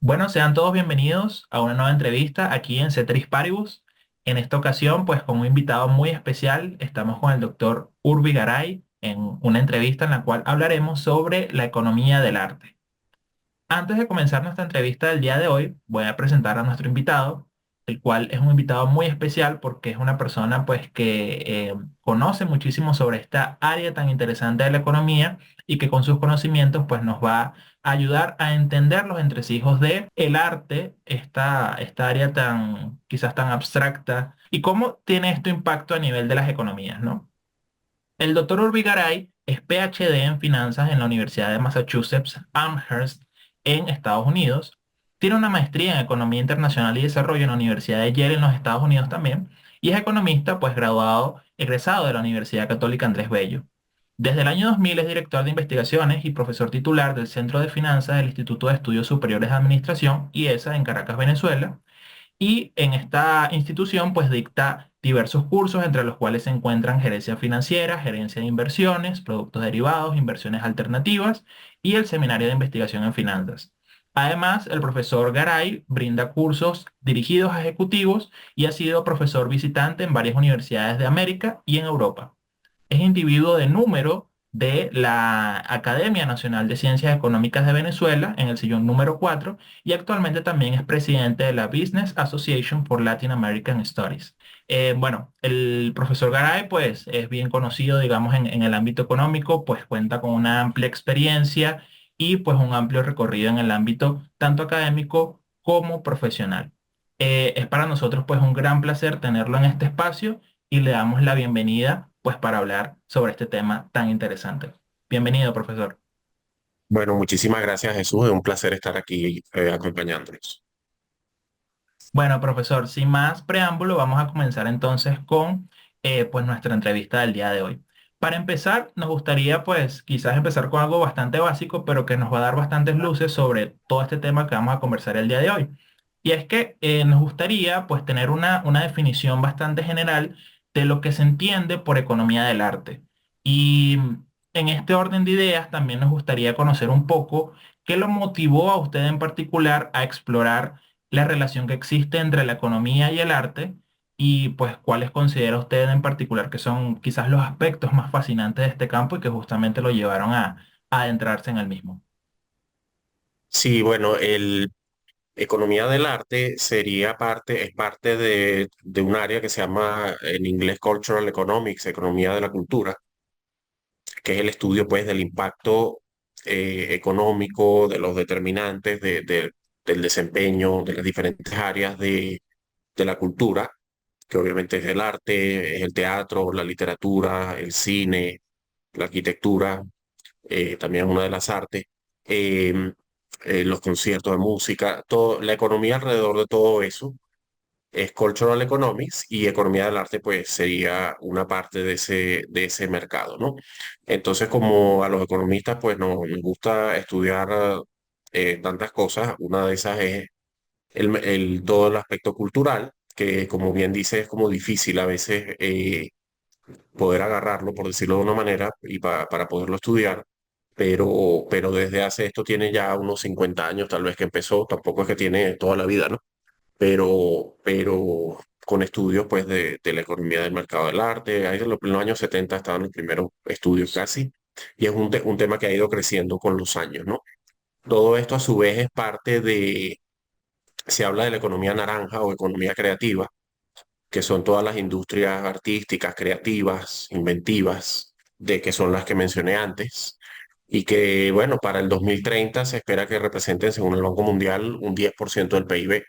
Bueno, sean todos bienvenidos a una nueva entrevista aquí en Ceteris Paribus. En esta ocasión, pues con un invitado muy especial, estamos con el doctor Urbi Garay en una entrevista en la cual hablaremos sobre la economía del arte. Antes de comenzar nuestra entrevista del día de hoy, voy a presentar a nuestro invitado, el cual es un invitado muy especial porque es una persona pues que conoce muchísimo sobre esta área tan interesante de la economía y que con sus conocimientos pues nos va a ayudar a entender los entresijos de el arte, esta área tan quizás tan abstracta y cómo tiene esto impacto a nivel de las economías, ¿no? El doctor Urbigaray es PhD en finanzas en la Universidad de Massachusetts Amherst en Estados Unidos. Tiene una maestría en Economía Internacional y Desarrollo en la Universidad de Yale en los Estados Unidos también. Y es economista, pues graduado, egresado de la Universidad Católica Andrés Bello. Desde el año 2000 es director de investigaciones y profesor titular del Centro de Finanzas del Instituto de Estudios Superiores de Administración, IESA, en Caracas, Venezuela. Y en esta institución pues dicta diversos cursos entre los cuales se encuentran gerencia financiera, gerencia de inversiones, productos derivados, inversiones alternativas y el seminario de investigación en finanzas. Además, el profesor Garay brinda cursos dirigidos a ejecutivos y ha sido profesor visitante en varias universidades de América y en Europa. Es individuo de número de la Academia Nacional de Ciencias Económicas de Venezuela en el sillón número 4 y actualmente también es presidente de la Business Association for Latin American Studies. Bueno, el profesor Garay pues es bien conocido, digamos, en el ámbito económico, pues cuenta con una amplia experiencia y pues un amplio recorrido en el ámbito tanto académico como profesional. Es para nosotros pues un gran placer tenerlo en este espacio y le damos la bienvenida pues para hablar sobre este tema tan interesante. Bienvenido, profesor. Bueno, muchísimas gracias, Jesús. Es un placer estar aquí acompañándonos. Bueno, profesor, sin más preámbulo, vamos a comenzar entonces con pues nuestra entrevista del día de hoy. Para empezar, nos gustaría pues quizás empezar con algo bastante básico, pero que nos va a dar bastantes luces sobre todo este tema que vamos a conversar el día de hoy. Y es que nos gustaría pues tener una definición bastante general de lo que se entiende por economía del arte. Y en este orden de ideas también nos gustaría conocer un poco qué lo motivó a usted en particular a explorar la relación que existe entre la economía y el arte y pues cuáles considera usted en particular que son quizás los aspectos más fascinantes de este campo y que justamente lo llevaron a adentrarse en el mismo. Sí, bueno, el economía del arte es parte de un área que se llama en inglés Cultural Economics, economía de la cultura, que es el estudio pues del impacto económico, de los determinantes del desempeño de las diferentes áreas de la cultura, que obviamente es el arte, es el teatro, la literatura, el cine, la arquitectura, también es una de las artes, eh, los conciertos de música, todo, la economía alrededor de todo eso es cultural economics y economía del arte pues sería una parte de ese mercado, ¿no? Entonces como a los economistas pues nos gusta estudiar tantas cosas, una de esas es todo el aspecto cultural, que como bien dice es como difícil a veces poder agarrarlo, por decirlo de una manera, y para poderlo estudiar. Pero desde hace esto tiene ya unos 50 años tal vez que empezó, tampoco es que tiene toda la vida, ¿no? Pero con estudios pues de la economía del mercado del arte, ahí en los años 70 estaban los primeros estudios casi, y es un tema que ha ido creciendo con los años, ¿no? Todo esto a su vez es parte se habla de la economía naranja o economía creativa, que son todas las industrias artísticas, creativas, inventivas, de que son las que mencioné antes, y que, bueno, para el 2030 se espera que representen, según el Banco Mundial, un 10% del PIB,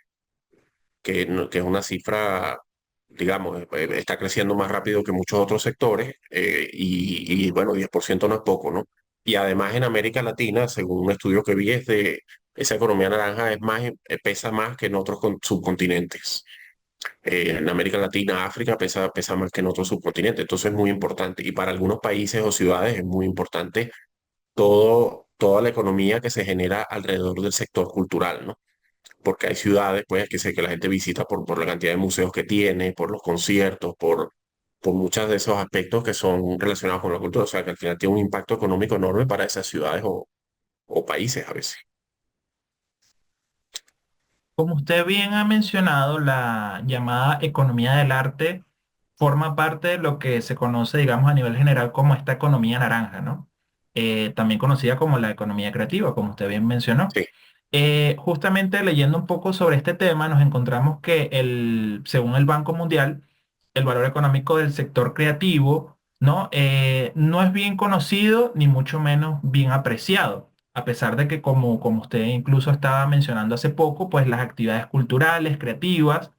que, que es una cifra, digamos, está creciendo más rápido que muchos otros sectores, bueno, 10% no es poco, ¿no? Y además en América Latina, según un estudio que vi, esa economía naranja es más, pesa más que en otros subcontinentes. En América Latina, África pesa más que en otros subcontinentes, entonces es muy importante. Y para algunos países o ciudades es muy importante toda la economía que se genera alrededor del sector cultural, ¿no? Porque hay ciudades, pues, que sé que la gente visita por la cantidad de museos que tiene, por los conciertos, por muchos de esos aspectos que son relacionados con la cultura. O sea, que al final tiene un impacto económico enorme para esas ciudades o países a veces. Como usted bien ha mencionado, la llamada economía del arte forma parte de lo que se conoce, digamos, a nivel general como esta economía naranja, ¿no? También conocida como la economía creativa, como usted bien mencionó. Sí. Justamente leyendo un poco sobre este tema, nos encontramos que según el Banco Mundial, el valor económico del sector creativo, ¿no? No es bien conocido ni mucho menos bien apreciado, a pesar de que, como usted incluso estaba mencionando hace poco, pues las actividades culturales, creativas,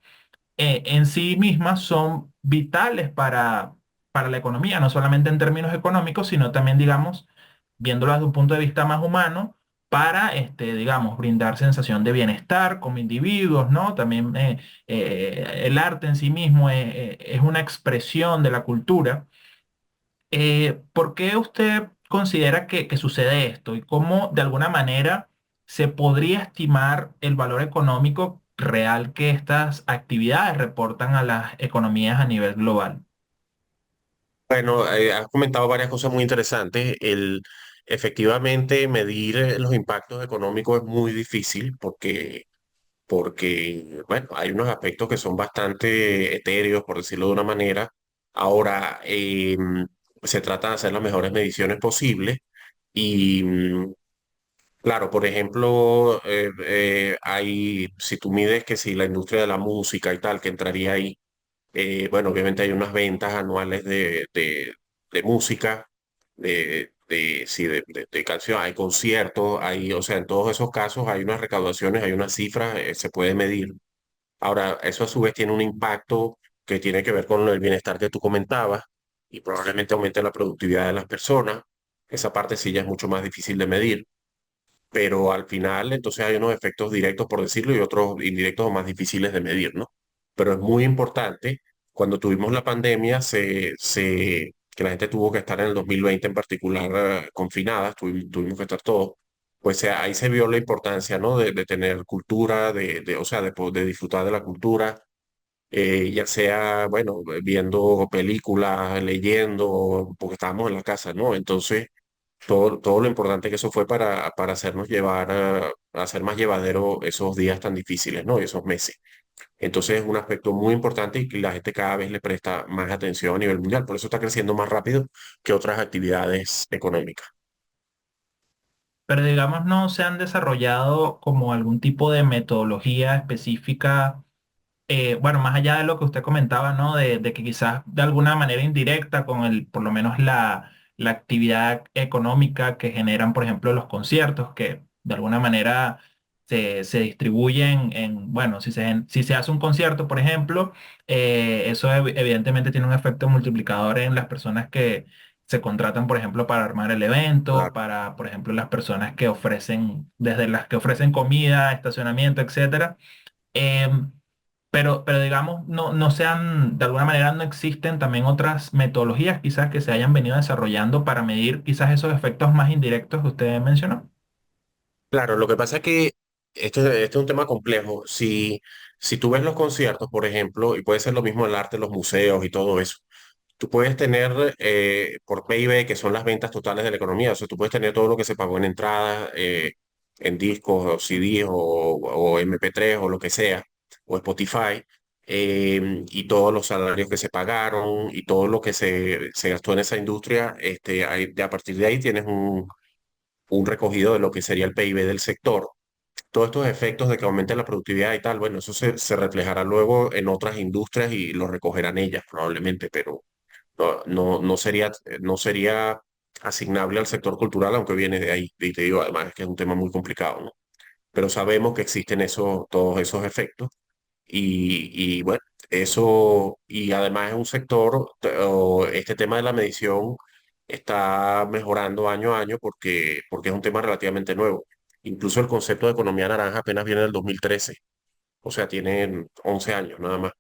en sí mismas son vitales para la economía, no solamente en términos económicos, sino también, digamos, viéndolo desde un punto de vista más humano, para, digamos, brindar sensación de bienestar como individuos, ¿no? También el arte en sí mismo es una expresión de la cultura. ¿Por qué usted considera que sucede esto y cómo de alguna manera se podría estimar el valor económico real que estas actividades reportan a las economías a nivel global? Bueno, has comentado varias cosas muy interesantes. Efectivamente, medir los impactos económicos es muy difícil porque, bueno, hay unos aspectos que son bastante etéreos, por decirlo de una manera. Ahora, se trata de hacer las mejores mediciones posibles y, claro, por ejemplo, si tú mides que si la industria de la música y tal, que entraría ahí, bueno, obviamente hay unas ventas anuales de música, sí, de canciones, hay conciertos, o sea, en todos esos casos hay unas recaudaciones, hay unas cifras, se puede medir. Ahora, eso a su vez tiene un impacto que tiene que ver con el bienestar que tú comentabas y probablemente aumente la productividad de las personas. Esa parte sí ya es mucho más difícil de medir, pero al final entonces hay unos efectos directos, por decirlo, y otros indirectos o más difíciles de medir, ¿no? Pero es muy importante, cuando tuvimos la pandemia, que la gente tuvo que estar en el 2020 en particular confinadas, tuvimos que estar todos, pues ahí se vio la importancia, ¿no? De tener cultura, o sea, de disfrutar de la cultura, ya sea, bueno, viendo películas, leyendo, porque estábamos en la casa, ¿no? Entonces todo lo importante que eso fue para hacernos llevar a hacer más llevadero esos días tan difíciles, ¿no? Y esos meses. Entonces es un aspecto muy importante y que la gente cada vez le presta más atención a nivel mundial. Por eso está creciendo más rápido que otras actividades económicas. Pero digamos, no se han desarrollado como algún tipo de metodología específica, bueno, más allá de lo que usted comentaba, ¿no? De que quizás de alguna manera indirecta con por lo menos la actividad económica que generan, por ejemplo, los conciertos, que de alguna manera se distribuyen bueno, si se hace un concierto, por ejemplo, eso evidentemente tiene un efecto multiplicador en las personas que se contratan, por ejemplo, para armar el evento, Claro. para, por ejemplo, las personas que ofrecen, desde las que ofrecen comida, estacionamiento, etcétera. Em, pero digamos, no sean, de alguna manera no existen también otras metodologías quizás que se hayan venido desarrollando para medir quizás esos efectos más indirectos que usted mencionó. Claro, lo que pasa es que este es un tema complejo. Si tú ves los conciertos, por ejemplo, y puede ser lo mismo el arte, los museos y todo eso, tú puedes tener por PIB, que son las ventas totales de la economía, o sea, tú puedes tener todo lo que se pagó en entrada, en discos o CDs o MP3 o lo que sea, o Spotify, y todos los salarios que se pagaron y todo lo que se gastó en esa industria, a partir de ahí tienes un recogido de lo que sería el PIB del sector. Todos estos efectos de que aumente la productividad y tal, bueno, eso se reflejará luego en otras industrias y lo recogerán ellas probablemente, pero no sería asignable al sector cultural, aunque viene de ahí. Y te digo, además, es que es un tema muy complicado, ¿no? Pero sabemos que existen todos esos efectos y bueno, eso, y además es un sector, o este tema de la medición está mejorando año a año porque es un tema relativamente nuevo. Incluso el concepto de economía naranja apenas viene del 2013, o sea, tiene 11 años nada más.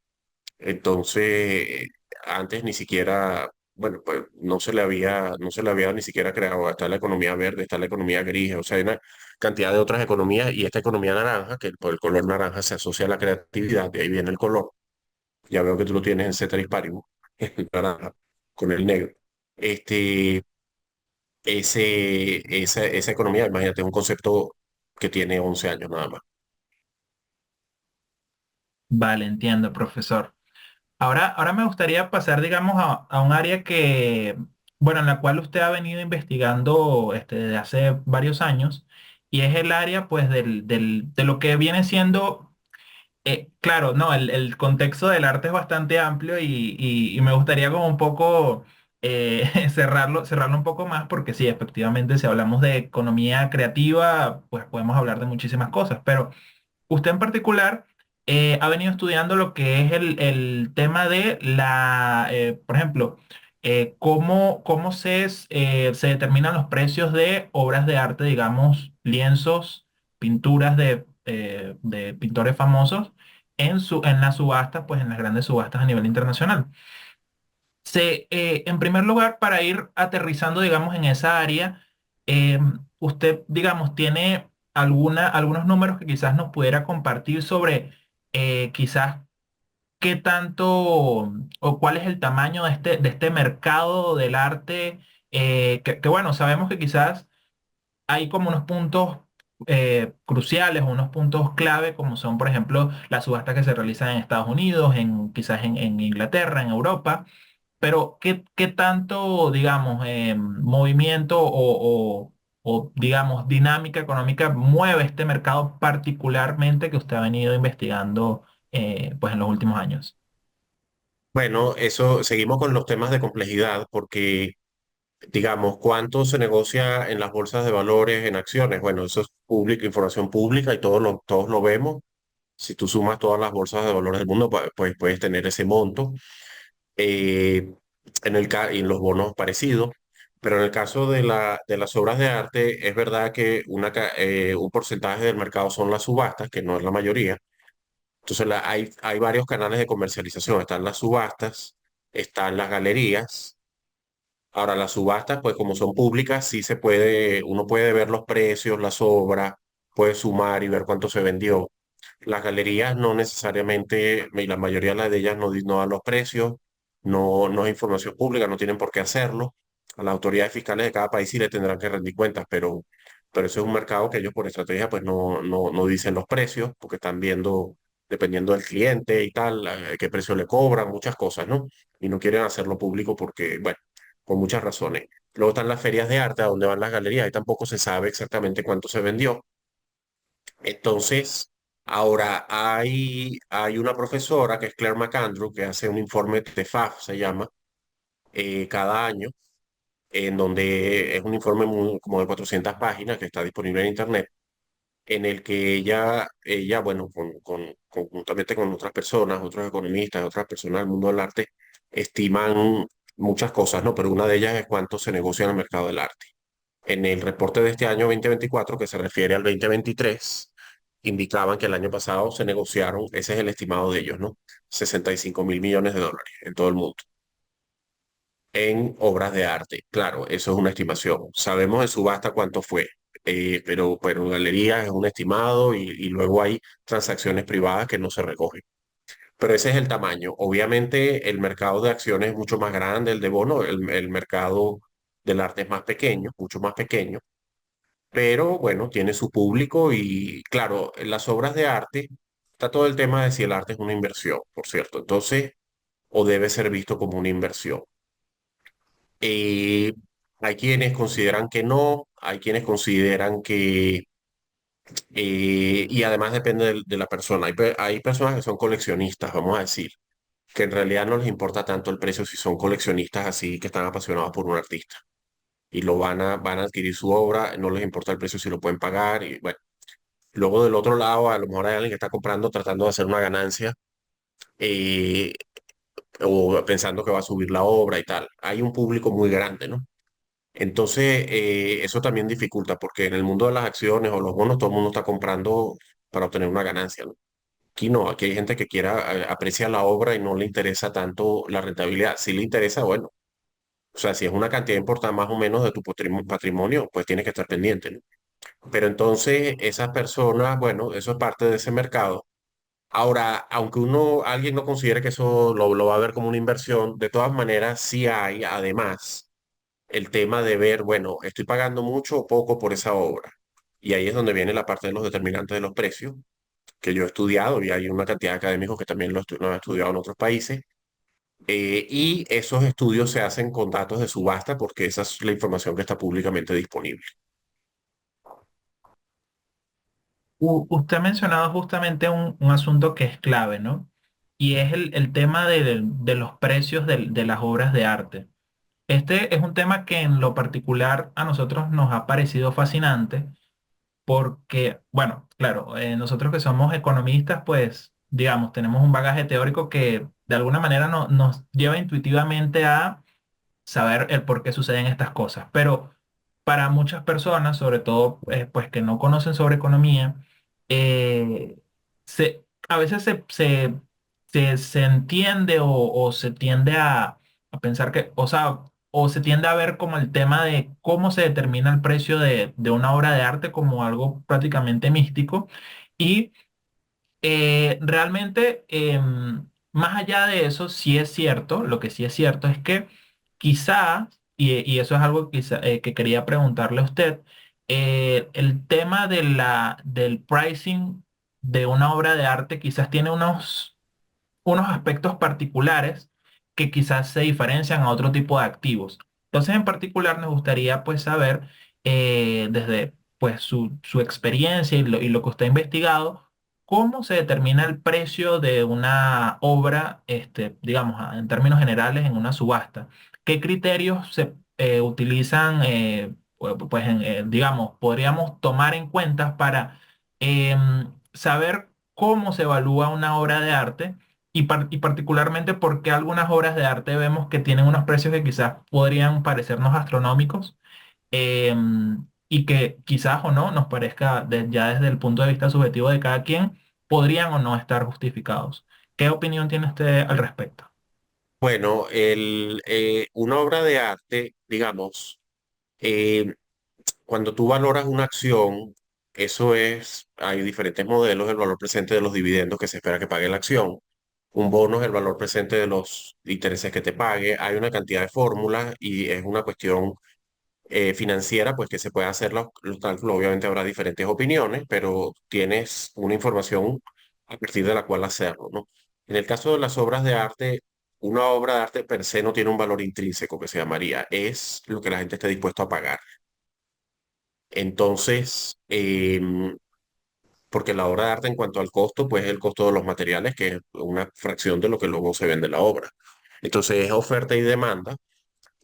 Entonces, antes ni siquiera, bueno, pues no se le había ni siquiera creado. Está la economía verde, está la economía gris, o sea, hay una cantidad de otras economías y esta economía naranja, que por el color naranja se asocia a la creatividad, de ahí viene el color. Ya veo que tú lo tienes en Ceteris Paribus, el naranja con el negro. Este, esa economía, imagínate, es un concepto que tiene 11 años nada más. Vale, entiendo, profesor. Ahora me gustaría pasar, digamos, a un área que, bueno, en la cual usted ha venido investigando desde hace varios años, y es el área, pues, de lo que viene siendo, claro, no, el contexto del arte es bastante amplio y me gustaría como un poco cerrarlo un poco más, porque sí, efectivamente, si hablamos de economía creativa, pues podemos hablar de muchísimas cosas, pero usted en particular ha venido estudiando lo que es el tema de por ejemplo, cómo se determinan los precios de obras de arte, digamos, lienzos, pinturas de pintores famosos en las subastas, pues en las grandes subastas a nivel internacional. En primer lugar, para ir aterrizando, digamos, en esa área, eh, usted, digamos, tiene algunos números que quizás nos pudiera compartir sobre quizás qué tanto o cuál es el tamaño de este mercado del arte, que, bueno, sabemos que quizás hay como unos puntos cruciales, unos puntos clave, como son, por ejemplo, las subastas que se realizan en Estados Unidos, quizás en Inglaterra, en Europa. Pero, ¿qué tanto, digamos, movimiento o, digamos, dinámica económica mueve este mercado particularmente que usted ha venido investigando, pues, en los últimos años? Bueno, eso seguimos con los temas de complejidad porque, digamos, cuánto se negocia en las bolsas de valores, en acciones. Bueno, eso es pública, información pública y todos lo vemos. Si tú sumas todas las bolsas de valores del mundo, pues puedes tener ese monto. eh, y en los bonos parecidos. Pero en el caso de las obras de arte, es verdad que un porcentaje del mercado son las subastas, que no es la mayoría. Entonces hay varios canales de comercialización. Están las subastas, están las galerías. Ahora, las subastas, pues como son públicas, sí uno puede ver los precios, las obras, puede sumar y ver cuánto se vendió. Las galerías no necesariamente, y la mayoría de ellas no dan los precios, no es información pública, no tienen por qué hacerlo. A las autoridades fiscales de cada país sí le tendrán que rendir cuentas, pero eso es un mercado que ellos por estrategia pues no dicen los precios, porque están viendo, dependiendo del cliente y tal, qué precio le cobran, muchas cosas, ¿no? Y no quieren hacerlo público porque, bueno, por muchas razones. Luego están las ferias de arte, a donde van las galerías, y tampoco se sabe exactamente cuánto se vendió. Entonces, ahora hay una profesora que es Claire McAndrew, que hace un informe de FAF, se llama, cada año, en donde es un informe como de 400 páginas que está disponible en Internet, en el que ella bueno, conjuntamente con otras personas, otros economistas, otras personas del mundo del arte, estiman muchas cosas, ¿no? Pero una de ellas es cuánto se negocia en el mercado del arte. En el reporte de este año 2024, que se refiere al 2023, indicaban que el año pasado se negociaron, ese es el estimado de ellos, ¿no? 65.000 millones de dólares en todo el mundo, en obras de arte. Claro, eso es una estimación. Sabemos de subasta cuánto fue, pero en galerías es un estimado y luego hay transacciones privadas que no se recogen. Pero ese es el tamaño. Obviamente el mercado de acciones es mucho más grande, el de bono, el mercado del arte es más pequeño, mucho más pequeño, pero bueno, tiene su público y claro, en las obras de arte está todo el tema de si el arte es una inversión, por cierto, entonces, o debe ser visto como una inversión. Eh, Hay quienes consideran que no, hay quienes consideran que, y además depende de la persona, hay personas que son coleccionistas, vamos a decir, que en realidad no les importa tanto el precio si son coleccionistas así que están apasionados por un artista y van a adquirir su obra, no les importa el precio si lo pueden pagar y bueno. Luego del otro lado, a lo mejor hay alguien que está comprando tratando de hacer una ganancia eh, o pensando que va a subir la obra y tal. Hay un público muy grande, ¿no? Entonces, eso también dificulta porque en el mundo de las acciones o los bonos todo el mundo está comprando para obtener una ganancia, ¿no? Aquí no, aquí hay gente que aprecia la obra y no le interesa tanto la rentabilidad. Si le interesa, bueno, o sea, si es una cantidad importante más o menos de tu patrimonio, pues tienes que estar pendiente, ¿no? Pero entonces esas personas, bueno, eso es parte de ese mercado. Ahora, aunque alguien no considere que eso lo va a ver como una inversión, de todas maneras sí hay, además, el tema de ver, bueno, estoy pagando mucho o poco por esa obra. Y ahí es donde viene la parte de los determinantes de los precios, que yo he estudiado, y hay una cantidad de académicos que también lo han estudiado en otros países. Y esos estudios se hacen con datos de subasta porque esa es la información que está públicamente disponible. Usted ha mencionado justamente un asunto que es clave, ¿no? Y es el tema de los precios de las obras de arte. Este es un tema que en lo particular a nosotros nos ha parecido fascinante porque, bueno, claro, nosotros que somos economistas, pues, digamos, tenemos un bagaje teórico que de alguna manera nos lleva intuitivamente a saber el por qué suceden estas cosas. Pero para muchas personas, sobre todo pues que no conocen sobre economía, eh, a veces se entiende o se tiende a pensar que, o sea, o se tiende a ver como el tema de cómo se determina el precio de una obra de arte como algo prácticamente místico. Y realmente, más allá de eso, sí es cierto, lo que sí es cierto es que quizás, y eso es algo que quería preguntarle a usted, el tema del pricing de una obra de arte quizás tiene unos aspectos particulares que quizás se diferencian a otro tipo de activos. Entonces, en particular, nos gustaría pues saber desde pues su experiencia y lo que usted ha investigado, cómo se determina el precio de una obra, digamos, en términos generales, en una subasta. ¿Qué criterios se utilizan, pues, digamos, podríamos tomar en cuenta para saber cómo se evalúa una obra de arte? Y particularmente porque algunas obras de arte vemos que tienen unos precios que quizás podrían parecernos astronómicos, y que quizás o no nos parezca ya desde el punto de vista subjetivo de cada quien, podrían o no estar justificados. ¿Qué opinión tiene usted al respecto? Bueno, una obra de arte, digamos, eh, cuando tú valoras una acción, eso es, hay diferentes modelos, el valor presente de los dividendos que se espera que pague la acción. Un bono es el valor presente de los intereses que te pague. Hay una cantidad de fórmulas y es una cuestión financiera, pues que se puede hacer los cálculos. Obviamente habrá diferentes opiniones, pero tienes una información a partir de la cual hacerlo, ¿no? En el caso de las obras de arte, una obra de arte per se no tiene un valor intrínseco que se llamaría, es lo que la gente esté dispuesto a pagar. Entonces, porque la obra de arte en cuanto al costo, pues es el costo de los materiales, que es una fracción de lo que luego se vende la obra. Entonces es oferta y demanda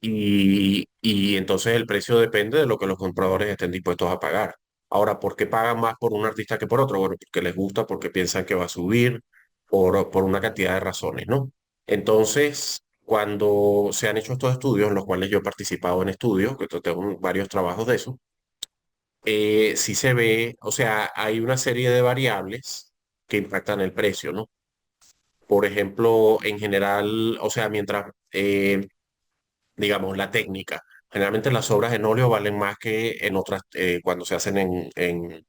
y entonces el precio depende de lo que los compradores estén dispuestos a pagar. Ahora, ¿por qué pagan más por un artista que por otro? Bueno, porque les gusta, porque piensan que va a subir, por una cantidad de razones, ¿no? Entonces, cuando se han hecho estos estudios, en los cuales yo he participado en estudios, que tengo varios trabajos de eso, sí se ve, o sea, hay una serie de variables que impactan el precio, ¿no? Por ejemplo, en general, o sea, mientras digamos, la técnica. Generalmente las obras en óleo valen más que en otras, cuando se hacen en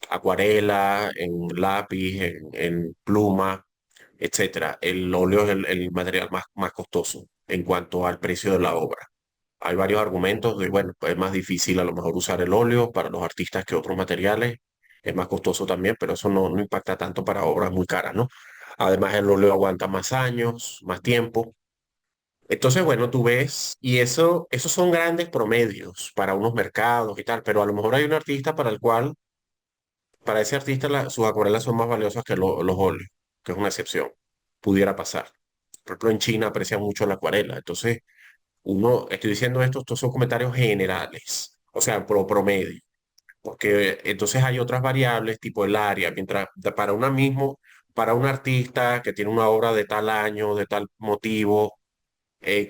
acuarela, en lápiz, en pluma, etcétera. El óleo es el material más costoso en cuanto al precio de la obra. Hay varios argumentos de, bueno, pues es más difícil a lo mejor usar el óleo para los artistas que otros materiales. Es más costoso también, pero eso no impacta tanto para obras muy caras, ¿no? Además, el óleo aguanta más años, más tiempo. Entonces, bueno, tú ves, y esos son grandes promedios para unos mercados y tal, pero a lo mejor hay un artista para el cual, para ese artista, sus acuarelas son más valiosas que los óleos, que es una excepción. Pudiera pasar. Por ejemplo, en China aprecian mucho la acuarela. Entonces, estoy diciendo esto, estos son comentarios generales, o sea, promedio, porque entonces hay otras variables, tipo el área, mientras para para un artista que tiene una obra de tal año, de tal motivo que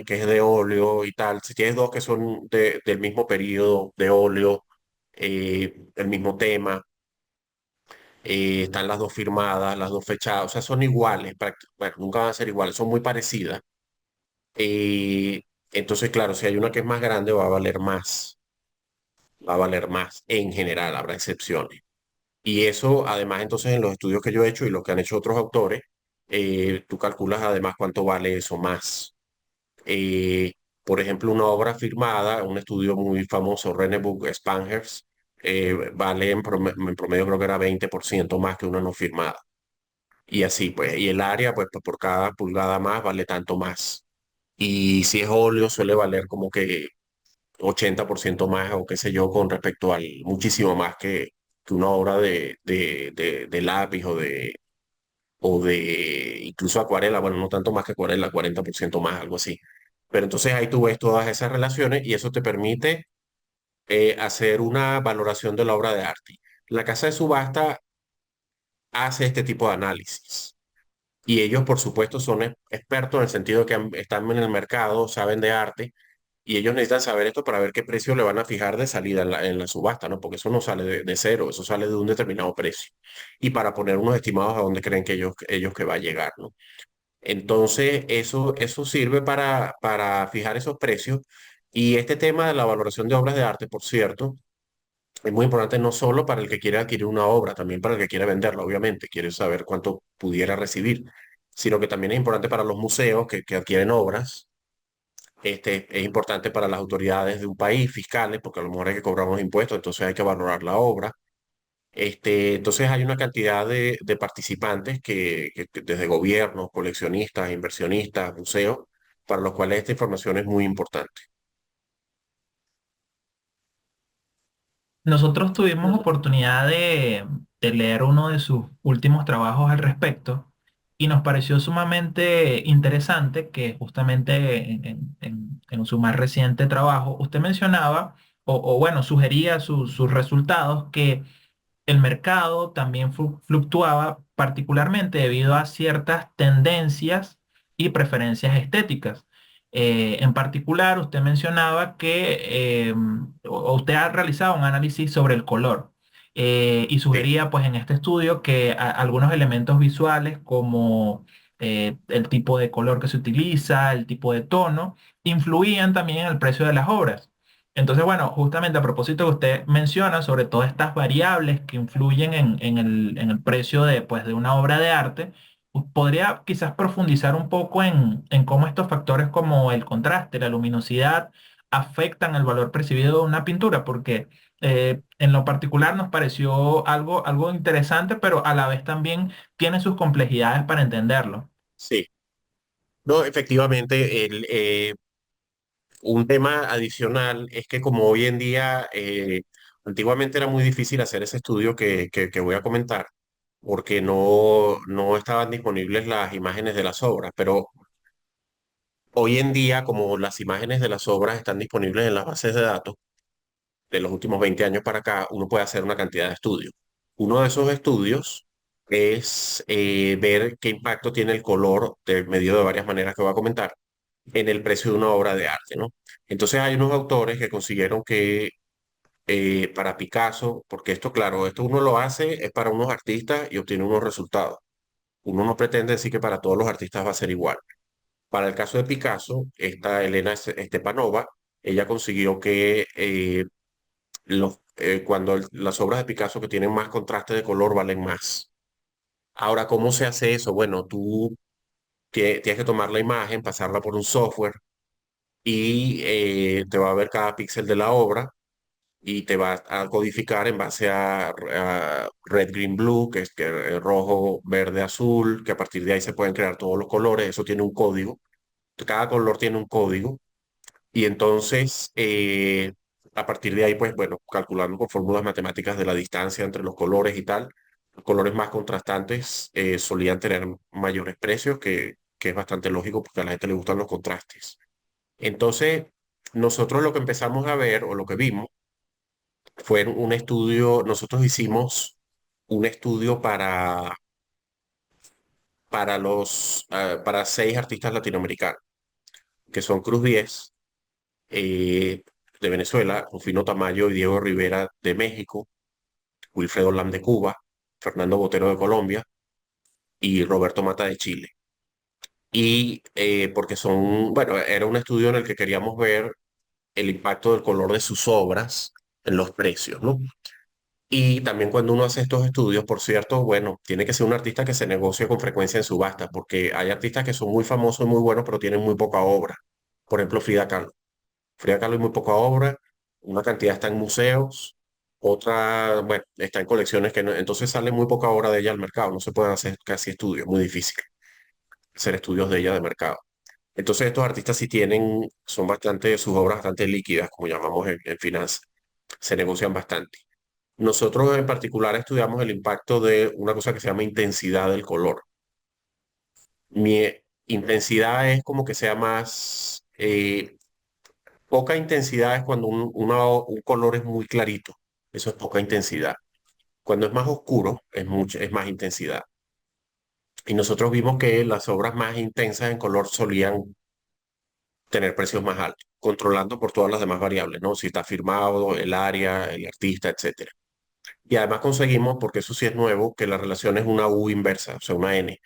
es de óleo y tal, si tienes dos que son del mismo periodo de óleo, el mismo tema, están las dos firmadas, las dos fechadas, o sea, son iguales, bueno, nunca van a ser iguales, son muy parecidas. Eh, entonces, claro, si hay una que es más grande, va a valer más en general, habrá excepciones. Y eso, además, entonces, en los estudios que yo he hecho y los que han hecho otros autores, tú calculas además cuánto vale eso más. Eh, por ejemplo, una obra firmada, un estudio muy famoso, René Book Spanhers, vale en promedio creo que era 20% más que una no firmada. Y así pues, y el área pues por cada pulgada más vale tanto más. Y si es óleo suele valer como que 80% más o qué sé yo con respecto al muchísimo más que una obra de lápiz o de incluso acuarela, bueno, no tanto más que acuarela, 40% más, algo así. Pero entonces ahí tú ves todas esas relaciones y eso te permite hacer una valoración de la obra de arte. La casa de subasta hace este tipo de análisis. Y ellos, por supuesto, son expertos en el sentido de que están en el mercado, saben de arte, y ellos necesitan saber esto para ver qué precio le van a fijar de salida en la subasta, ¿no? Porque eso no sale de cero, eso sale de un determinado precio. Y para poner unos estimados a dónde creen que ellos que va a llegar, ¿no? Entonces, eso sirve para fijar esos precios. Y este tema de la valoración de obras de arte, por cierto, es muy importante no solo para el que quiere adquirir una obra, también para el que quiere venderla, obviamente, quiere saber cuánto pudiera recibir, sino que también es importante para los museos que adquieren obras. Es importante para las autoridades de un país, fiscales, porque a lo mejor hay que cobrar unos impuestos, entonces hay que valorar la obra. Entonces hay una cantidad de participantes que desde gobiernos, coleccionistas, inversionistas, museos, para los cuales esta información es muy importante. Nosotros tuvimos oportunidad de leer uno de sus últimos trabajos al respecto y nos pareció sumamente interesante que justamente en su más reciente trabajo usted mencionaba o bueno, sugería sus resultados que el mercado también fluctuaba particularmente debido a ciertas tendencias y preferencias estéticas. En particular, usted mencionaba que o usted ha realizado un análisis sobre el color y Sí, sugería pues en este estudio que algunos elementos visuales como el tipo de color que se utiliza, el tipo de tono, influían también en el precio de las obras. Entonces, bueno, justamente a propósito que usted menciona sobre todas estas variables que influyen en el precio de, pues, de una obra de arte, podría quizás profundizar un poco en cómo estos factores como el contraste, la luminosidad, afectan el valor percibido de una pintura, porque en lo particular nos pareció algo interesante, pero a la vez también tiene sus complejidades para entenderlo. sí. No, efectivamente, un tema adicional es que como hoy en día, antiguamente era muy difícil hacer ese estudio que voy a comentar, porque no estaban disponibles las imágenes de las obras, pero hoy en día, como las imágenes de las obras están disponibles en las bases de datos, de los últimos 20 años para acá, uno puede hacer una cantidad de estudios. Uno de esos estudios es ver qué impacto tiene el color, medido de varias maneras que voy a comentar, en el precio de una obra de arte, ¿no? Entonces hay unos autores que consiguieron que para Picasso, porque esto, claro, esto uno lo hace es para unos artistas y obtiene unos resultados. Uno no pretende decir que para todos los artistas va a ser igual. Para el caso de Picasso, esta Elena Stepanova, ella consiguió que cuando las obras de Picasso que tienen más contraste de color valen más. Ahora, ¿cómo se hace eso? Bueno, tú tienes que tomar la imagen, pasarla por un software y te va a ver cada píxel de la obra y te va a codificar en base a red, green, blue, que es rojo, verde, azul, que a partir de ahí se pueden crear todos los colores. Eso tiene un código. Cada color tiene un código. Y entonces, a partir de ahí, pues bueno, calculando con fórmulas matemáticas de la distancia entre los colores y tal, los colores más contrastantes solían tener mayores precios, que es bastante lógico porque a la gente le gustan los contrastes. Entonces, nosotros lo que empezamos a ver o lo que vimos fue un estudio, nosotros hicimos un estudio para 6 artistas latinoamericanos, que son Cruz Diez, de Venezuela, Rufino Tamayo y Diego Rivera de México, Wilfredo Lam de Cuba, Fernando Botero de Colombia y Roberto Mata de Chile. Y porque bueno, era un estudio en el que queríamos ver el impacto del color de sus obras en los precios, ¿no? Y también cuando uno hace estos estudios, por cierto, bueno, tiene que ser un artista que se negocie con frecuencia en subasta, porque hay artistas que son muy famosos y muy buenos, pero tienen muy poca obra. Por ejemplo, Frida Kahlo. Frida Kahlo hay muy poca obra, una cantidad está en museos, Otra, bueno, está en colecciones que no, entonces sale muy poca obra de ella al mercado, no se pueden hacer casi estudios, muy difícil hacer estudios de ella de mercado. Entonces estos artistas sí tienen, son bastante, sus obras bastante líquidas, como llamamos en finanzas, se negocian bastante. Nosotros en particular estudiamos el impacto de una cosa que se llama intensidad del color. Mi intensidad es como que sea más, poca intensidad es cuando un color es muy clarito, eso es poca intensidad. Cuando es más oscuro es más intensidad. Y nosotros vimos que las obras más intensas en color solían tener precios más altos, controlando por todas las demás variables, ¿no? Si está firmado, el área, el artista, etcétera. Y además conseguimos, porque eso sí es nuevo, que la relación es una U inversa, o sea, una N.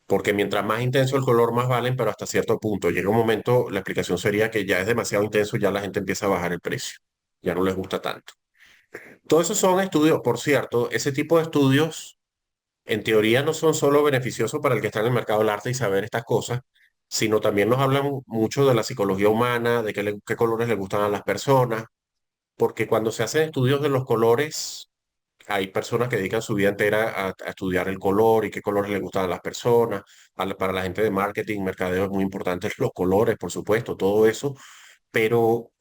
Porque mientras más intenso el color, más valen, pero hasta cierto punto. Llega un momento, la explicación sería que ya es demasiado intenso, ya la gente empieza a bajar el precio. Ya no les gusta tanto. Todos esos son estudios, por cierto, ese tipo de estudios en teoría no son solo beneficiosos para el que está en el mercado del arte y saber estas cosas, sino también nos hablan mucho de la psicología humana, de qué colores le gustan a las personas, porque cuando se hacen estudios de los colores, hay personas que dedican su vida entera a estudiar el color y qué colores le gustan a las personas. Para la gente de marketing, mercadeo es muy importante los colores, por supuesto, todo eso, pero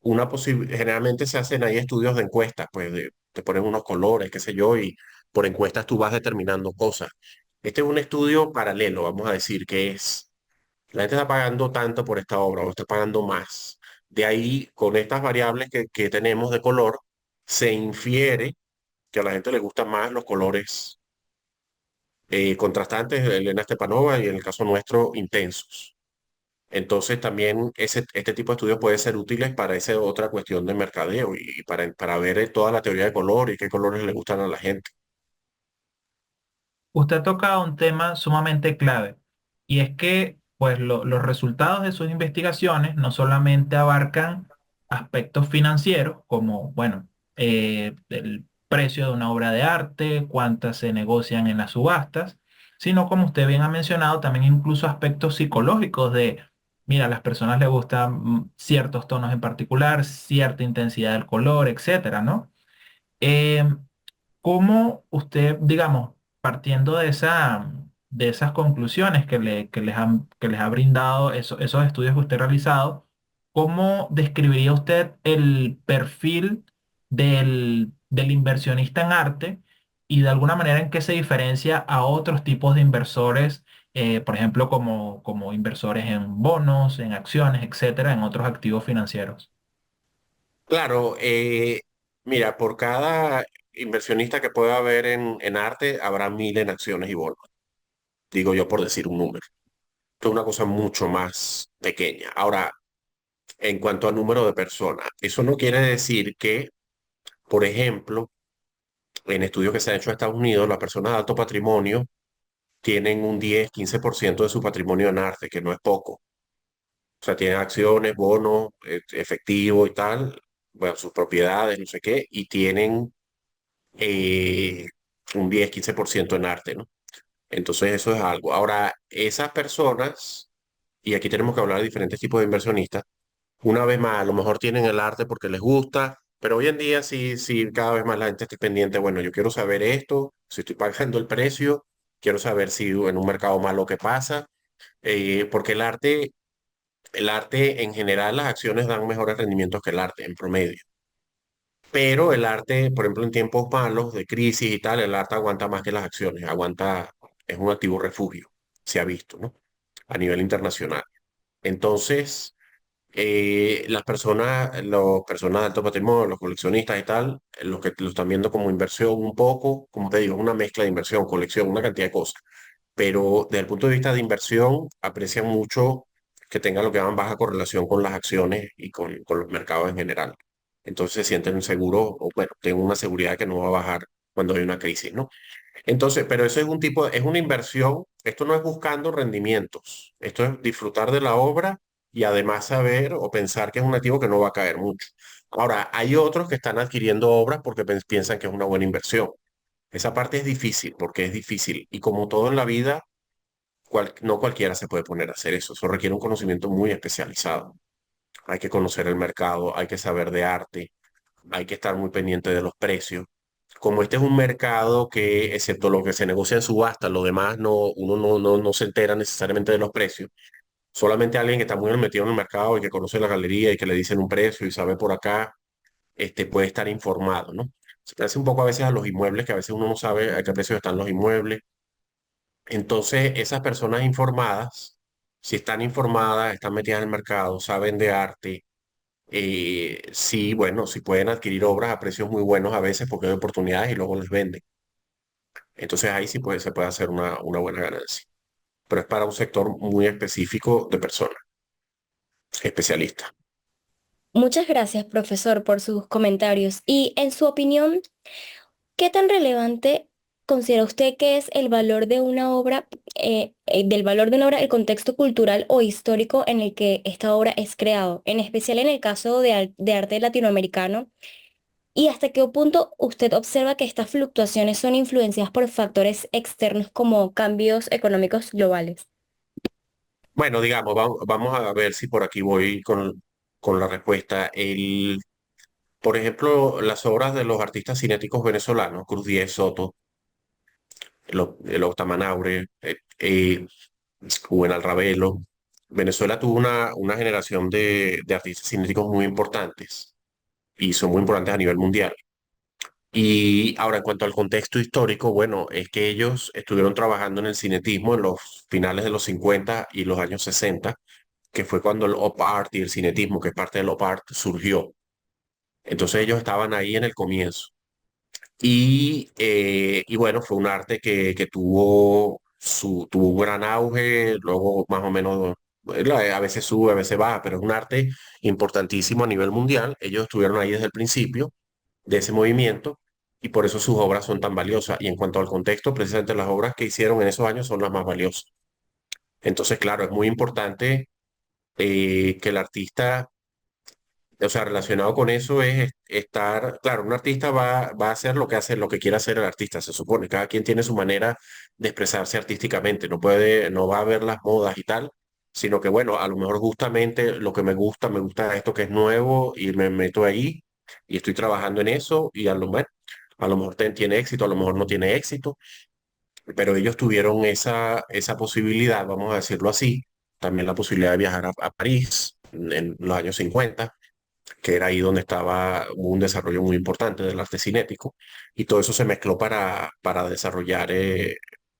generalmente se hacen ahí estudios de encuestas, pues te ponen unos colores, qué sé yo, y por encuestas tú vas determinando cosas. Este es un estudio paralelo, vamos a decir, que es, la gente está pagando tanto por esta obra o está pagando más. De ahí, con estas variables que tenemos de color, se infiere que a la gente le gustan más los colores contrastantes, de Elena Stepanova, y en el caso nuestro, intensos. Entonces también este tipo de estudios puede ser útiles para esa otra cuestión de mercadeo y para ver toda la teoría de color y qué colores le gustan a la gente. Usted toca un tema sumamente clave y es que pues, los resultados de sus investigaciones no solamente abarcan aspectos financieros como, bueno, el precio de una obra de arte, cuántas se negocian en las subastas, sino como usted bien ha mencionado, también incluso aspectos psicológicos de, mira, a las personas les gustan ciertos tonos en particular, cierta intensidad del color, etcétera, ¿no? Em, ¿Cómo usted, digamos, partiendo de esas conclusiones que les ha brindado esos estudios que usted ha realizado, cómo describiría usted el perfil del inversionista en arte y de alguna manera en qué se diferencia a otros tipos de inversores, por ejemplo, como inversores en bonos, en acciones, etcétera, en otros activos financieros? Claro, mira, por cada inversionista que pueda haber en arte, habrá 1000 en acciones y bonos. Digo yo por decir un número. Esto es una cosa mucho más pequeña. Ahora, en cuanto al número de personas, eso no quiere decir que, por ejemplo, en estudios que se han hecho en Estados Unidos, las personas de alto patrimonio tienen un 10-15% de su patrimonio en arte, que no es poco. O sea, tienen acciones, bonos, efectivo y tal, bueno, sus propiedades, no sé qué, y tienen eh, un 10-15% en arte, ¿no? Entonces eso es algo. Ahora, esas personas, y aquí tenemos que hablar de diferentes tipos de inversionistas, una vez más, a lo mejor tienen el arte porque les gusta, pero hoy en día sí, sí, cada vez más la gente está pendiente, bueno, yo quiero saber esto, si estoy pagando el precio, quiero saber si en un mercado malo qué pasa, porque el arte en general, las acciones dan mejores rendimientos que el arte en promedio. Pero el arte, por ejemplo, en tiempos malos de crisis y tal, el arte aguanta más que las acciones, aguanta, es un activo refugio, se ha visto, ¿no? A nivel internacional. Entonces, las personas de alto patrimonio, los coleccionistas y tal, los que lo están viendo como inversión un poco, como te digo, es una mezcla de inversión, colección, una cantidad de cosas. Pero desde el punto de vista de inversión, aprecian mucho que tenga lo que llaman baja correlación con las acciones y con los mercados en general. Entonces se sienten seguros, o bueno, tienen una seguridad de que no va a bajar cuando hay una crisis, ¿no? Entonces, pero eso es un tipo, es una inversión. Esto no es buscando rendimientos. Esto es disfrutar de la obra y además saber o pensar que es un activo que no va a caer mucho. Ahora, hay otros que están adquiriendo obras porque piensan que es una buena inversión. Esa parte es difícil porque es difícil. Y como todo en la vida, no cualquiera se puede poner a hacer eso. Eso requiere un conocimiento muy especializado. Hay que conocer el mercado, hay que saber de arte, hay que estar muy pendiente de los precios. Como este es un mercado que, excepto lo que se negocia en subasta, lo demás uno no se entera necesariamente de los precios. Solamente alguien que está muy metido en el mercado y que conoce la galería y que le dicen un precio y sabe por acá, puede estar informado, ¿no? Se parece un poco a veces a los inmuebles, que a veces uno no sabe a qué precio están los inmuebles. Entonces, esas personas informadas, si están informadas, están metidas en el mercado, saben de arte, sí, bueno, sí pueden adquirir obras a precios muy buenos a veces porque hay oportunidades y luego les venden. Entonces ahí sí se puede hacer una buena ganancia. Pero es para un sector muy específico de personas, especialistas. Muchas gracias, profesor, por sus comentarios. Y en su opinión, ¿qué tan relevante considera usted que es el valor de una obra, del valor de una obra, el contexto cultural o histórico en el que esta obra es creado, en especial en el caso de arte latinoamericano? ¿Y hasta qué punto usted observa que estas fluctuaciones son influenciadas por factores externos como cambios económicos globales? Bueno, digamos, vamos a ver si por aquí voy con la respuesta. Por ejemplo, las obras de los artistas cinéticos venezolanos, Cruz Diez Soto, el Octamanaure, Juvenal Ravelo. Venezuela tuvo una generación de artistas cinéticos muy importantes y son muy importantes a nivel mundial. Y ahora, en cuanto al contexto histórico, bueno, es que ellos estuvieron trabajando en el cinetismo en los finales de los 50 y los años 60, que fue cuando el op art y el cinetismo, que es parte del op art, surgió. Entonces ellos estaban ahí en el comienzo. Y bueno, fue un arte que tuvo un gran auge, luego más o menos, a veces sube, a veces baja, pero es un arte importantísimo a nivel mundial. Ellos estuvieron ahí desde el principio de ese movimiento y por eso sus obras son tan valiosas. Y en cuanto al contexto, precisamente las obras que hicieron en esos años son las más valiosas. Entonces, claro, es muy importante que el artista, o sea, relacionado con eso es estar, claro, un artista va a hacer lo que hace, lo que quiere hacer el artista, se supone. Cada quien tiene su manera de expresarse artísticamente, no va a ver las modas y tal, sino que bueno, a lo mejor justamente lo que me gusta esto que es nuevo y me meto ahí y estoy trabajando en eso y a lo mejor tiene éxito, a lo mejor no tiene éxito, pero ellos tuvieron esa posibilidad, vamos a decirlo así, también la posibilidad de viajar a París en los años 50, que era ahí donde hubo un desarrollo muy importante del arte cinético, y todo eso se mezcló para desarrollar,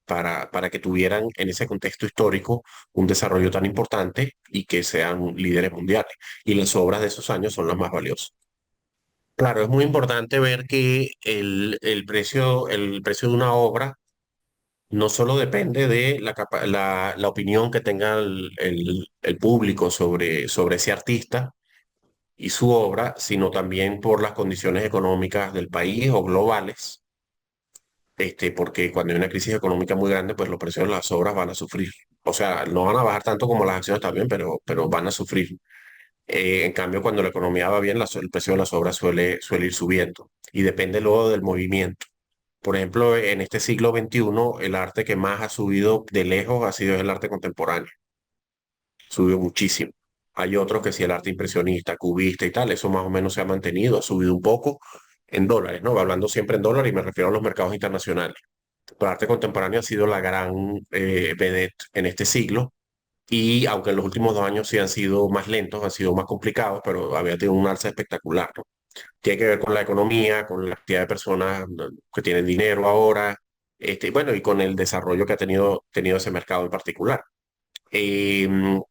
para que tuvieran en ese contexto histórico un desarrollo tan importante y que sean líderes mundiales. Y las obras de esos años son las más valiosas. Claro, es muy importante ver que el precio de una obra no solo depende de la opinión que tenga el público sobre ese artista, y su obra, sino también por las condiciones económicas del país o globales, porque cuando hay una crisis económica muy grande, pues los precios de las obras van a sufrir. O sea, no van a bajar tanto como las acciones también, pero van a sufrir. En cambio, cuando la economía va bien, el precio de las obras suele ir subiendo y depende luego del movimiento. Por ejemplo, en este siglo XXI, el arte que más ha subido de lejos ha sido el arte contemporáneo. Subió muchísimo. Hay otros que sí, el arte impresionista, cubista y tal, eso más o menos se ha mantenido, ha subido un poco en dólares, ¿no? Hablando siempre en dólares y me refiero a los mercados internacionales. El arte contemporáneo ha sido la gran vedette en este siglo y aunque en los últimos 2 años sí han sido más lentos, han sido más complicados, pero había tenido un alza espectacular, ¿no? Tiene que ver con la economía, con la cantidad de personas, ¿no?, que tienen dinero ahora, bueno, y con el desarrollo que ha tenido ese mercado en particular. Em,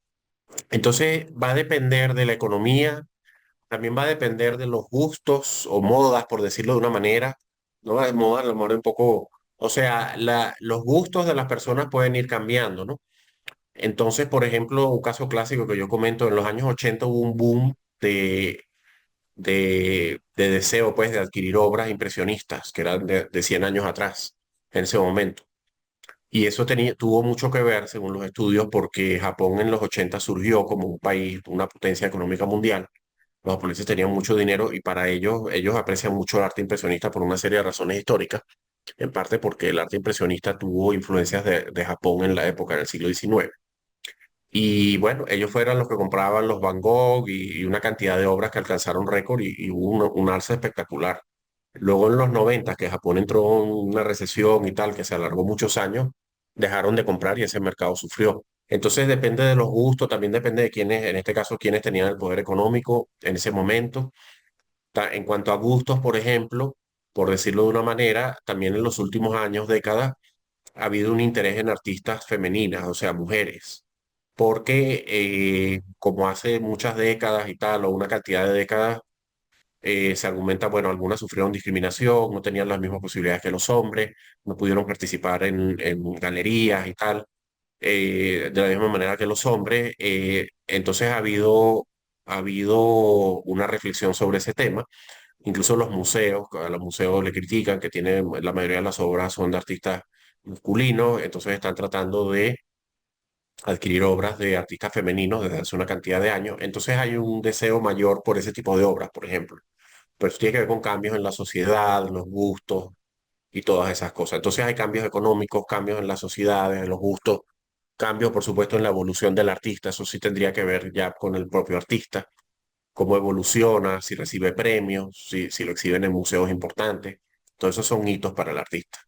entonces va a depender de la economía, también va a depender de los gustos o modas, por decirlo de una manera, ¿no? De moda, a lo mejor un poco, o sea, los gustos de las personas pueden ir cambiando, ¿no? Entonces, por ejemplo, un caso clásico que yo comento, en los años 80 hubo un boom de deseo, pues, de adquirir obras impresionistas, que eran de 100 años atrás, en ese momento. Y eso tuvo mucho que ver, según los estudios, porque Japón en los 80 surgió como un país, una potencia económica mundial. Los japoneses tenían mucho dinero y para ellos aprecian mucho el arte impresionista por una serie de razones históricas, en parte porque el arte impresionista tuvo influencias de Japón en la época del siglo XIX. Y bueno, ellos fueron los que compraban los Van Gogh y una cantidad de obras que alcanzaron récord y hubo un alza espectacular. Luego en los 90, que Japón entró en una recesión y tal, que se alargó muchos años, dejaron de comprar y ese mercado sufrió. Entonces depende de los gustos, también depende de quiénes, en este caso, quiénes tenían el poder económico en ese momento. En cuanto a gustos, por ejemplo, por decirlo de una manera, también en los últimos años, décadas, ha habido un interés en artistas femeninas, o sea, mujeres, porque como hace muchas décadas y tal, o una cantidad de décadas, se argumenta, bueno, algunas sufrieron discriminación, no tenían las mismas posibilidades que los hombres, no pudieron participar en galerías y tal, de la misma manera que los hombres. Entonces ha habido una reflexión sobre ese tema. Incluso los museos, a los museos le critican que tienen, la mayoría de las obras son de artistas masculinos, entonces están tratando de adquirir obras de artistas femeninos desde hace una cantidad de años. Entonces hay un deseo mayor por ese tipo de obras, por ejemplo. Pero eso tiene que ver con cambios en la sociedad, los gustos y todas esas cosas. Entonces hay cambios económicos, cambios en las sociedades, en los gustos, cambios, por supuesto, en la evolución del artista. Eso sí tendría que ver ya con el propio artista, cómo evoluciona, si recibe premios, si lo exhiben en museos importantes. Todos esos son hitos para el artista.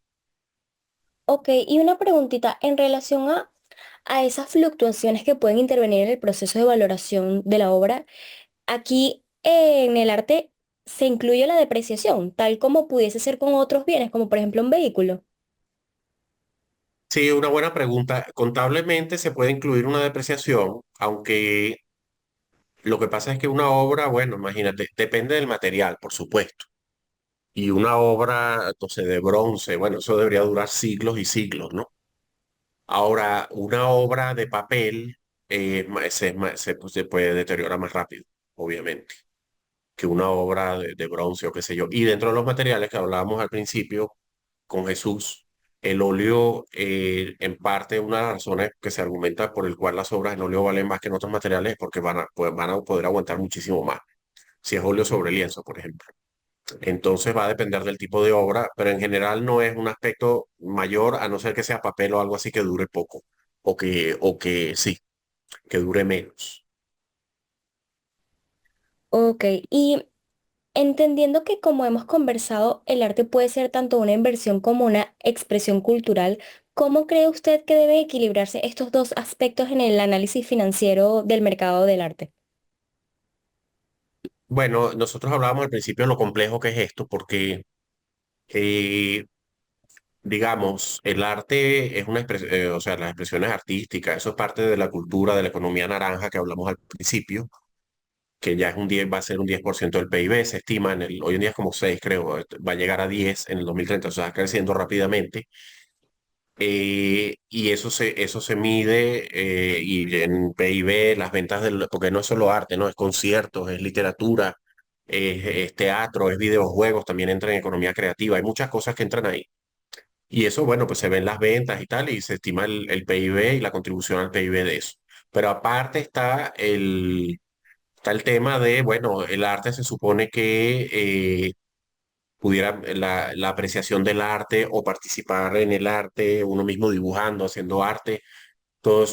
Ok, y una preguntita en relación a esas fluctuaciones que pueden intervenir en el proceso de valoración de la obra. Aquí en el arte se incluye la depreciación, tal como pudiese ser con otros bienes, como por ejemplo un vehículo. Sí, una buena pregunta. Contablemente se puede incluir una depreciación, aunque lo que pasa es que una obra, bueno, imagínate, depende del material, por supuesto. Y una obra, entonces, de bronce, bueno, eso debería durar siglos y siglos, ¿no? Ahora, una obra de papel pues, se puede deteriorar más rápido, obviamente, que una obra de bronce o qué sé yo. Y dentro de los materiales que hablábamos al principio con Jesús, el óleo, en parte, una de las razones que se argumenta por el cual las obras en óleo valen más que en otros materiales es porque pues, van a poder aguantar muchísimo más. Si es óleo sobre lienzo, por ejemplo. Entonces va a depender del tipo de obra, pero en general no es un aspecto mayor, a no ser que sea papel o algo así que dure poco, o que sí, que dure menos. Ok, y entendiendo que como hemos conversado, el arte puede ser tanto una inversión como una expresión cultural, ¿cómo cree usted que deben equilibrarse estos dos aspectos en el análisis financiero del mercado del arte? Bueno, nosotros hablábamos al principio de lo complejo que es esto, porque, eh, digamos, el arte es una expresión, o sea, las expresiones artísticas, eso es parte de la cultura, de la economía naranja que hablamos al principio, que ya es un 10, va a ser un 10% del PIB, se estima, hoy en día es como 6 creo, va a llegar a 10 en el 2030, o sea, está creciendo rápidamente. Y eso se mide, y en PIB, las ventas del, porque no es solo arte, ¿no? Es conciertos, es literatura, es teatro, es videojuegos, también entra en economía creativa, hay muchas cosas que entran ahí. Y eso, bueno, pues se ven las ventas y tal, y se estima el PIB y la contribución al PIB de eso. Pero aparte está el tema de, bueno, el arte se supone que pudiera la apreciación del arte o participar en el arte, uno mismo dibujando, haciendo arte, todo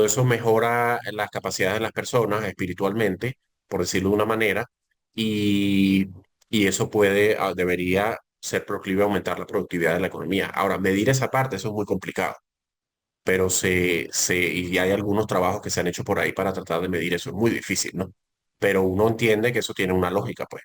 eso mejora las capacidades de las personas espiritualmente, por decirlo de una manera, y, y eso debería ser proclive a aumentar la productividad de la economía. Ahora, medir esa parte, eso es muy complicado, pero y hay algunos trabajos que se han hecho por ahí para tratar de medir eso, es muy difícil, ¿no? Pero uno entiende que eso tiene una lógica, pues.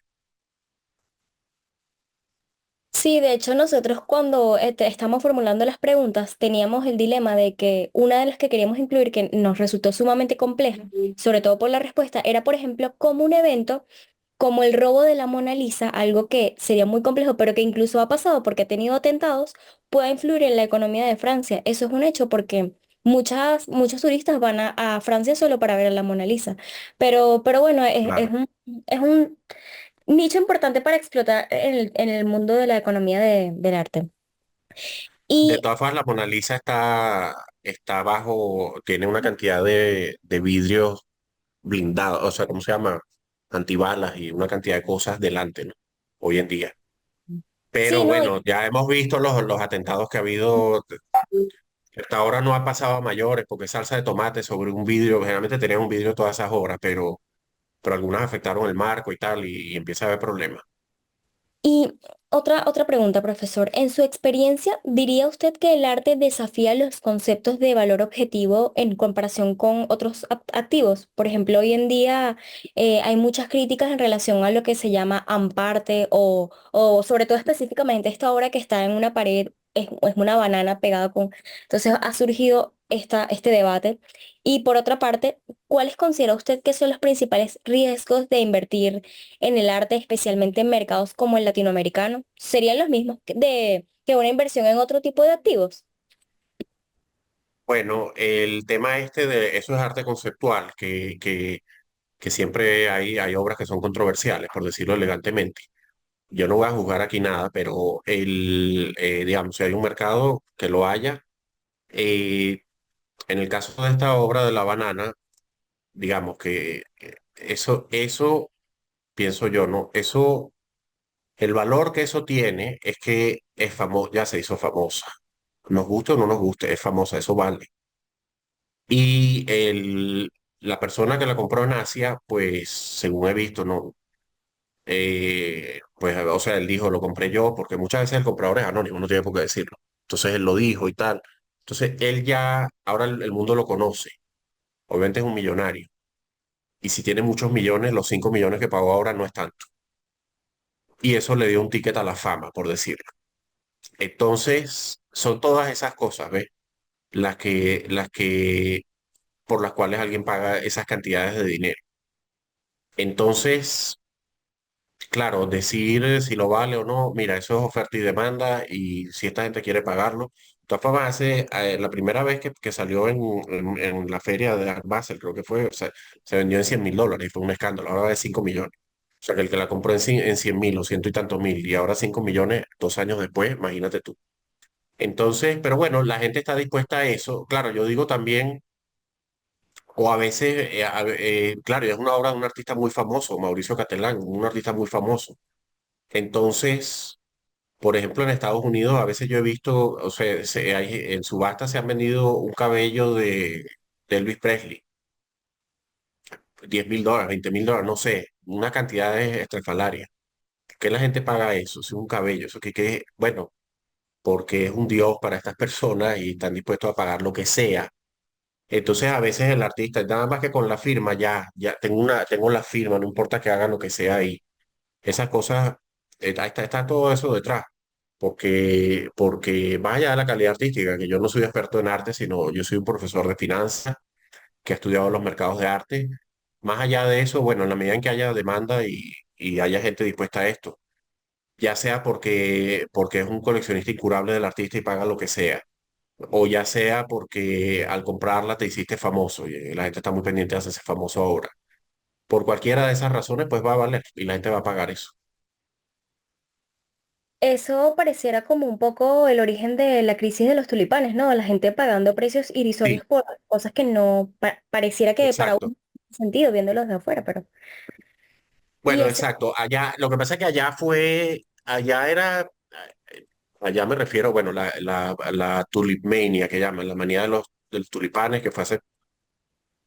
Sí, de hecho nosotros cuando estamos formulando las preguntas teníamos el dilema de que una de las que queríamos incluir que nos resultó sumamente compleja, sobre todo por la respuesta, era por ejemplo como un evento como el robo de la Mona Lisa, algo que sería muy complejo, pero que incluso ha pasado porque ha tenido atentados, pueda influir en la economía de Francia. Eso es un hecho porque muchos turistas van a Francia solo para ver a la Mona Lisa. Pero bueno, Claro. es un nicho importante para explotar en el mundo de la economía del arte. De Y todas formas, la Mona Lisa está bajo, tiene una cantidad de vidrios blindados, o sea, ¿cómo se llama? Antibalas y una cantidad de cosas delante, ¿no? Hoy en día. sí, Pero no, bueno, ya hemos visto los atentados que ha habido. Hasta ahora no ha pasado a mayores, porque salsa de tomate sobre un vidrio, generalmente tenían un vidrio todas esas obras, pero algunas afectaron el marco y tal, y empieza a haber problemas. Y otra pregunta, profesor. En su experiencia, ¿diría usted que el arte desafía los conceptos de valor objetivo en comparación con otros activos? Por ejemplo, hoy en día hay muchas críticas en relación a lo que se llama amparte o sobre todo específicamente esta obra que está en una pared, es una banana pegada con... Entonces ha surgido este debate. Y por otra parte, ¿cuáles considera usted que son los principales riesgos de invertir en el arte, especialmente en mercados como el latinoamericano? ¿Serían los mismos que una inversión en otro tipo de activos? Bueno, el tema este de eso es arte conceptual, que siempre hay obras que son controversiales, por decirlo elegantemente. Yo no voy a juzgar aquí nada, pero digamos, si hay un mercado que lo haya, en el caso de esta obra de la banana, digamos que eso pienso yo, ¿no? Eso, el valor que eso tiene es que es famoso, ya se hizo famosa. Nos guste o no nos guste, es famosa, eso vale. Y la persona que la compró en Asia, pues según he visto, no, pues, o sea, él dijo, lo compré yo, porque muchas veces el comprador es anónimo, no tiene por qué decirlo. Entonces él lo dijo y tal. Entonces él ya, ahora el mundo lo conoce. Obviamente es un millonario. Y si tiene muchos millones, los 5 millones que pagó ahora no es tanto. Y eso le dio un ticket a la fama, por decirlo. Entonces, son todas esas cosas, ¿ves? Por las cuales alguien paga esas cantidades de dinero. Entonces, claro, decir si lo vale o no, mira, eso es oferta y demanda y si esta gente quiere pagarlo. De todas formas, la primera vez que salió en la feria de Art Basel, creo que fue, o sea, se vendió en $100.000 y fue un escándalo, ahora de 5 millones. O sea, que el que la compró en 100.000 o ciento y tantos mil y ahora 5 millones 2 años después, imagínate tú. Entonces, pero bueno, la gente está dispuesta a eso. Claro, yo digo también, o a veces, claro, es una obra de un artista muy famoso, Mauricio Catalán, un artista muy famoso. Entonces, por ejemplo, en Estados Unidos a veces yo he visto, o sea, en subasta se han vendido un cabello de Elvis Presley, $10.000, $20.000, no sé, una cantidad estrafalaria. ¿Por qué la gente paga eso? Si es un cabello, eso bueno, porque es un dios para estas personas y están dispuestos a pagar lo que sea. Entonces a veces el artista, nada más que con la firma, ya tengo la firma, no importa que hagan lo que sea ahí. Esas cosas, está todo eso detrás. Porque más allá de la calidad artística, que yo no soy experto en arte, sino yo soy un profesor de finanzas que ha estudiado los mercados de arte. Más allá de eso, bueno, en la medida en que haya demanda y haya gente dispuesta a esto, ya sea porque es un coleccionista incurable del artista y paga lo que sea, o ya sea porque al comprarla te hiciste famoso y la gente está muy pendiente de hacerse famoso ahora. Por cualquiera de esas razones, pues va a valer y la gente va a pagar eso. Eso pareciera como un poco el origen de la crisis de los tulipanes, ¿no? La gente pagando precios Sí, irrisorios por cosas que no pareciera que para exacto. uno tiene sentido viéndolos de afuera, pero... Y Bueno, ese, exacto. Allá, lo que pasa es que allá era, allá me refiero, bueno, la tulipmania que llaman, la manía de los tulipanes, que fue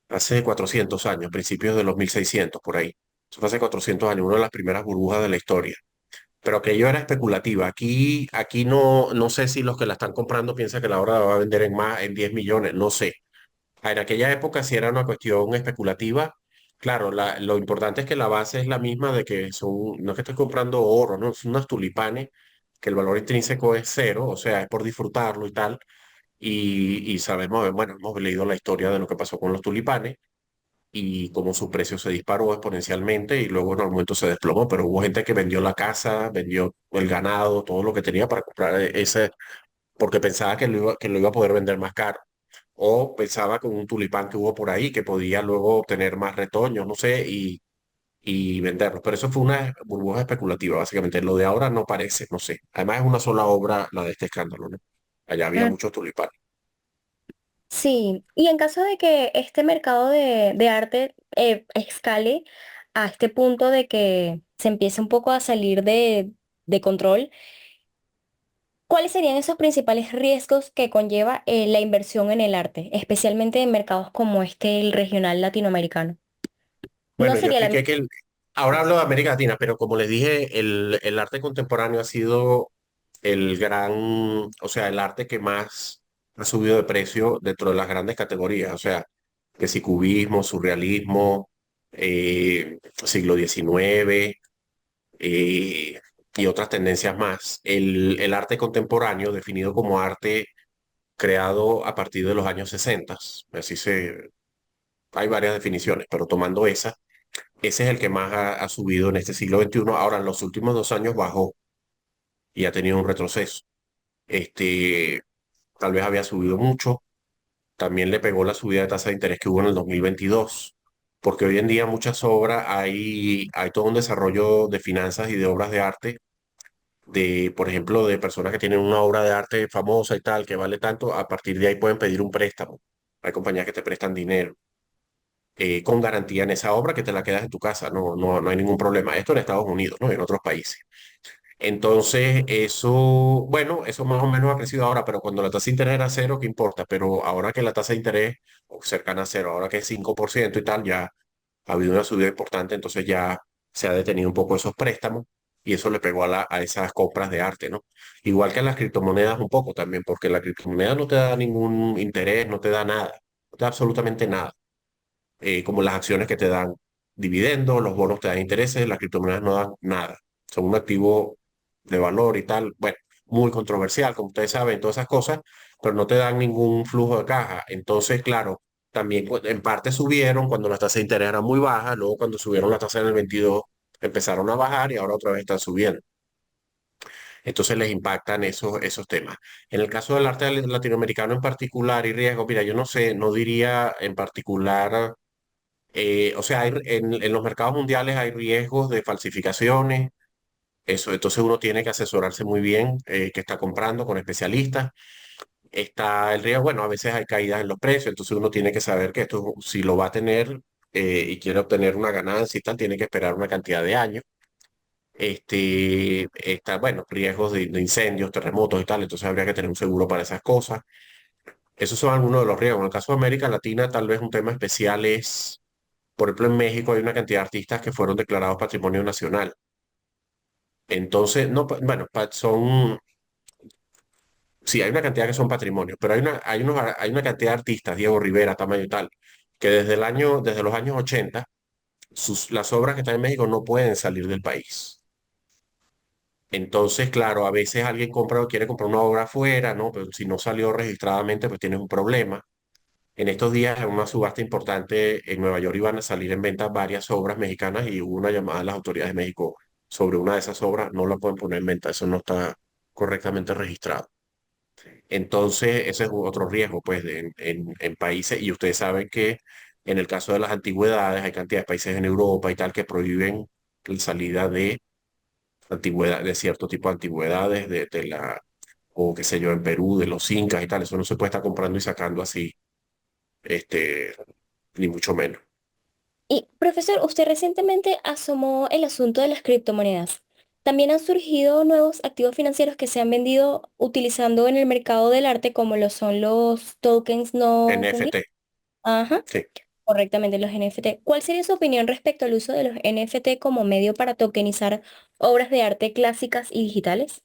hace 400 años, principios de los 1600 por ahí. Eso fue hace 400 años, una de las primeras burbujas de la historia. Pero aquello era especulativa. Aquí no sé si los que la están comprando piensan que la obra la va a vender en 10 millones, no sé. En aquella época sí era una cuestión especulativa. Claro, lo importante es que la base es la misma de que no es que estoy comprando oro, no, son unos tulipanes, que el valor intrínseco es cero, o sea, es por disfrutarlo y tal. Y sabemos, bueno, hemos leído la historia de lo que pasó con los tulipanes y cómo su precio se disparó exponencialmente y luego en algún momento se desplomó, pero hubo gente que vendió la casa, vendió el ganado, todo lo que tenía para comprar ese, porque pensaba que lo iba a poder vender más caro. O pensaba con un tulipán que hubo por ahí que podía luego obtener más retoños, no sé, y venderlos. Pero eso fue una burbuja especulativa, básicamente. Lo de ahora no parece, no sé. Además es una sola obra la de este escándalo, ¿no? Allá había mm, muchos tulipanes. sí, y en caso de que este mercado de arte escale a este punto de que se empiece un poco a salir de control, ¿Cuáles serían esos principales riesgos que conlleva la inversión en el arte, especialmente en mercados como este, el regional latinoamericano? No Bueno, yo sería la expliqué misma. que ahora hablo de América Latina, pero como les dije, el arte contemporáneo ha sido el gran, o sea, el arte que más ha subido de precio dentro de las grandes categorías, o sea, que si cubismo, surrealismo, siglo XIX, y otras tendencias más. El arte contemporáneo, definido como arte creado a partir de los años 60, hay varias definiciones, pero tomando esa, ese es el que más ha subido en este siglo XXI. Ahora, en los últimos 2 años bajó y ha tenido un retroceso. Este, Tal vez había subido mucho. También le pegó la subida de tasa de interés que hubo en el 2022, porque hoy en día muchas obras, hay todo un desarrollo de finanzas y de obras de arte, por ejemplo, de personas que tienen una obra de arte famosa y tal, que vale tanto, a partir de ahí pueden pedir un préstamo. Hay compañías que te prestan dinero con garantía en esa obra que te la quedas en tu casa, no hay ningún problema. Esto en Estados Unidos, ¿no? En otros países. Entonces, bueno, eso más o menos ha crecido ahora, pero cuando la tasa de interés era cero, ¿qué importa? Pero ahora que la tasa de interés, o cercana a cero, ahora que es 5% y tal, ya ha habido una subida importante, entonces ya se ha detenido un poco esos préstamos y eso le pegó a esas compras de arte, ¿no? Igual que a las criptomonedas un poco también, porque la criptomoneda no te da ningún interés, no te da nada, no te da absolutamente nada, como las acciones que te dan dividendos, los bonos te dan intereses, las criptomonedas no dan nada, son un activo de valor y tal, bueno, muy controversial, como ustedes saben, todas esas cosas, pero no te dan ningún flujo de caja. Entonces, claro, también en parte subieron cuando las tasas de interés eran muy bajas, luego cuando subieron las tasas en el 22 empezaron a bajar y ahora otra vez están subiendo. Entonces les impactan esos temas. En el caso del arte latinoamericano en particular y riesgo, mira, yo no sé, no diría en particular, o sea, en los mercados mundiales hay riesgos de falsificaciones, eso, entonces uno tiene que asesorarse muy bien qué está comprando con especialistas. Está el riesgo, bueno, a veces hay caídas en los precios, entonces uno tiene que saber que esto, si lo va a tener y quiere obtener una ganancia y tal, tiene que esperar una cantidad de años. Bueno, riesgos de incendios, terremotos y tal, entonces habría que tener un seguro para esas cosas. Esos son algunos de los riesgos. En el caso de América Latina, tal vez un tema especial es, por ejemplo, en México hay una cantidad de artistas que fueron declarados Patrimonio Nacional. Entonces, no, bueno, sí, hay una cantidad que son patrimonios, pero hay una cantidad de artistas, Diego Rivera, Tamayo y tal, que desde los años 80, las obras que están en México no pueden salir del país. Entonces, claro, a veces alguien compra o quiere comprar una obra afuera, ¿no? Pero si no salió registradamente, pues tienes un problema. En estos días, en una subasta importante en Nueva York, iban a salir en venta varias obras mexicanas y hubo una llamada a las autoridades de México sobre una de esas obras, no la pueden poner en venta, eso no está correctamente registrado. Entonces, ese es otro riesgo, pues, en países, y ustedes saben que en el caso de las antigüedades, hay cantidad de países en Europa y tal que prohíben la salida de de cierto tipo de antigüedades, o qué sé yo, en Perú, de los incas y tal, eso no se puede estar comprando y sacando así, este, ni mucho menos. Y profesor, usted recientemente asomó el asunto de las criptomonedas. También han surgido nuevos activos financieros que se han vendido utilizando en el mercado del arte, como lo son los tokens no fungibles. NFT, Ajá, sí. correctamente, los NFT. ¿Cuál sería su opinión respecto al uso de los NFT como medio para tokenizar obras de arte clásicas y digitales?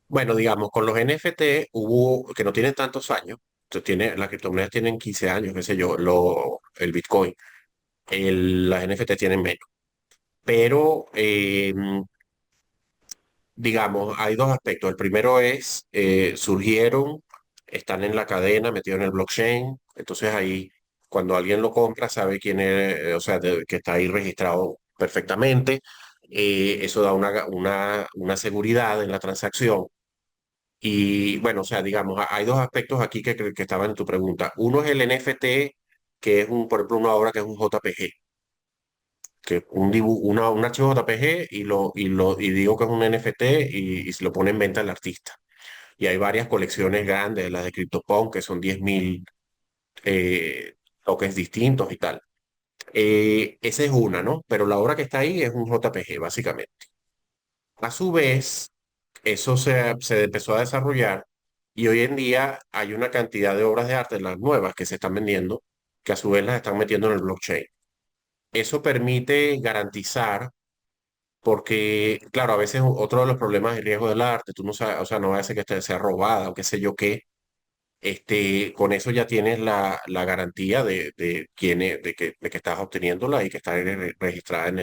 Bueno, digamos, con los NFT hubo, que no tienen tantos años, las criptomonedas tienen 15 años, qué sé yo, el Bitcoin, las NFT tienen menos. Pero, digamos, hay dos aspectos. El primero es, surgieron, están en la cadena, metidos en el blockchain. Entonces ahí, cuando alguien lo compra, sabe quién es, o sea, que está ahí registrado perfectamente. Eso da una seguridad en la transacción. Y bueno, o sea, digamos, hay dos aspectos aquí que estaban en tu pregunta. Uno es el NFT, que es por ejemplo, una obra que es un JPG, que un archivo JPG y digo que es un NFT y se lo pone en venta el artista. Y hay varias colecciones grandes, las de CryptoPunk, que son 10.000 eh, tokens distintos y tal. Esa es una, ¿no? Pero la obra que está ahí es un JPG, básicamente. A su vez, Eso se empezó a desarrollar y hoy en día hay una cantidad de obras de arte, las nuevas que se están vendiendo, que a su vez las están metiendo en el blockchain. Eso permite garantizar, porque, claro, a veces otro de los problemas y riesgos del arte, tú no sabes, o sea, no va a ser que sea robada o qué sé yo qué, con eso ya tienes la garantía de quién es, de que estás obteniéndola y que está registrada en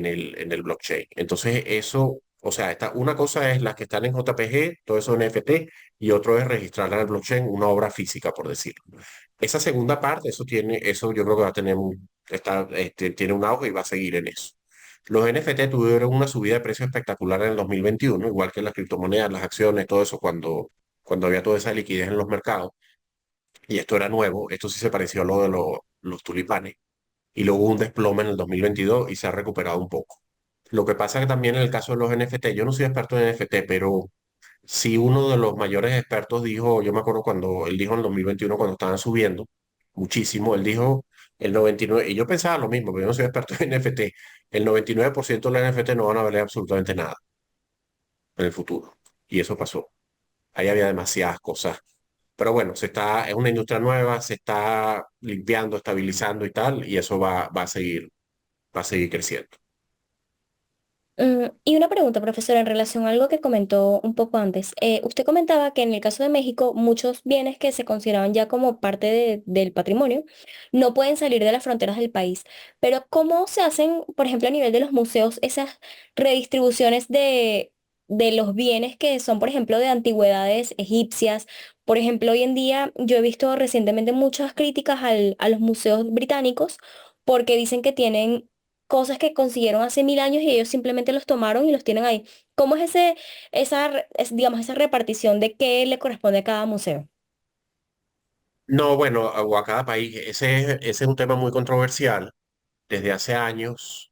el blockchain. Entonces, eso, o sea, una cosa es las que están en JPG, todo eso en NFT, y otro es registrarla en el blockchain, una obra física, por decirlo. Esa segunda parte, eso yo creo que va a tener tiene un auge y va a seguir en eso. Los NFT tuvieron una subida de precio espectacular en el 2021, igual que las criptomonedas, las acciones, todo eso, cuando había toda esa liquidez en los mercados. Y esto era nuevo, esto sí se pareció a lo de los tulipanes. Y luego hubo un desplome en el 2022 y se ha recuperado un poco. Lo que pasa que también en el caso de los NFT, yo no soy experto en NFT, pero sí uno de los mayores expertos dijo, yo me acuerdo cuando él dijo en el 2021 cuando estaban subiendo muchísimo, él dijo el 99, y yo pensaba lo mismo, pero yo no soy experto en NFT, el 99% de los NFT no van a valer absolutamente nada en el futuro. Y eso pasó. Ahí había demasiadas cosas. Pero bueno, es una industria nueva, se está limpiando, estabilizando y tal, y eso va a seguir creciendo. Y una pregunta, profesora, en relación a algo que comentó un poco antes. Usted comentaba que en el caso de México, muchos bienes que se consideraban ya como parte del patrimonio no pueden salir de las fronteras del país. Pero ¿cómo se hacen, por ejemplo, a nivel de los museos, esas redistribuciones de los bienes que son, por ejemplo, de antigüedades egipcias? Por ejemplo, hoy en día yo he visto recientemente muchas críticas a los museos británicos porque dicen que tienen cosas que consiguieron hace 1000 años y ellos simplemente los tomaron y los tienen ahí. ¿Cómo es digamos, esa repartición de qué le corresponde a cada museo? No, bueno, o a cada país, ese es un tema muy controversial. Desde hace años,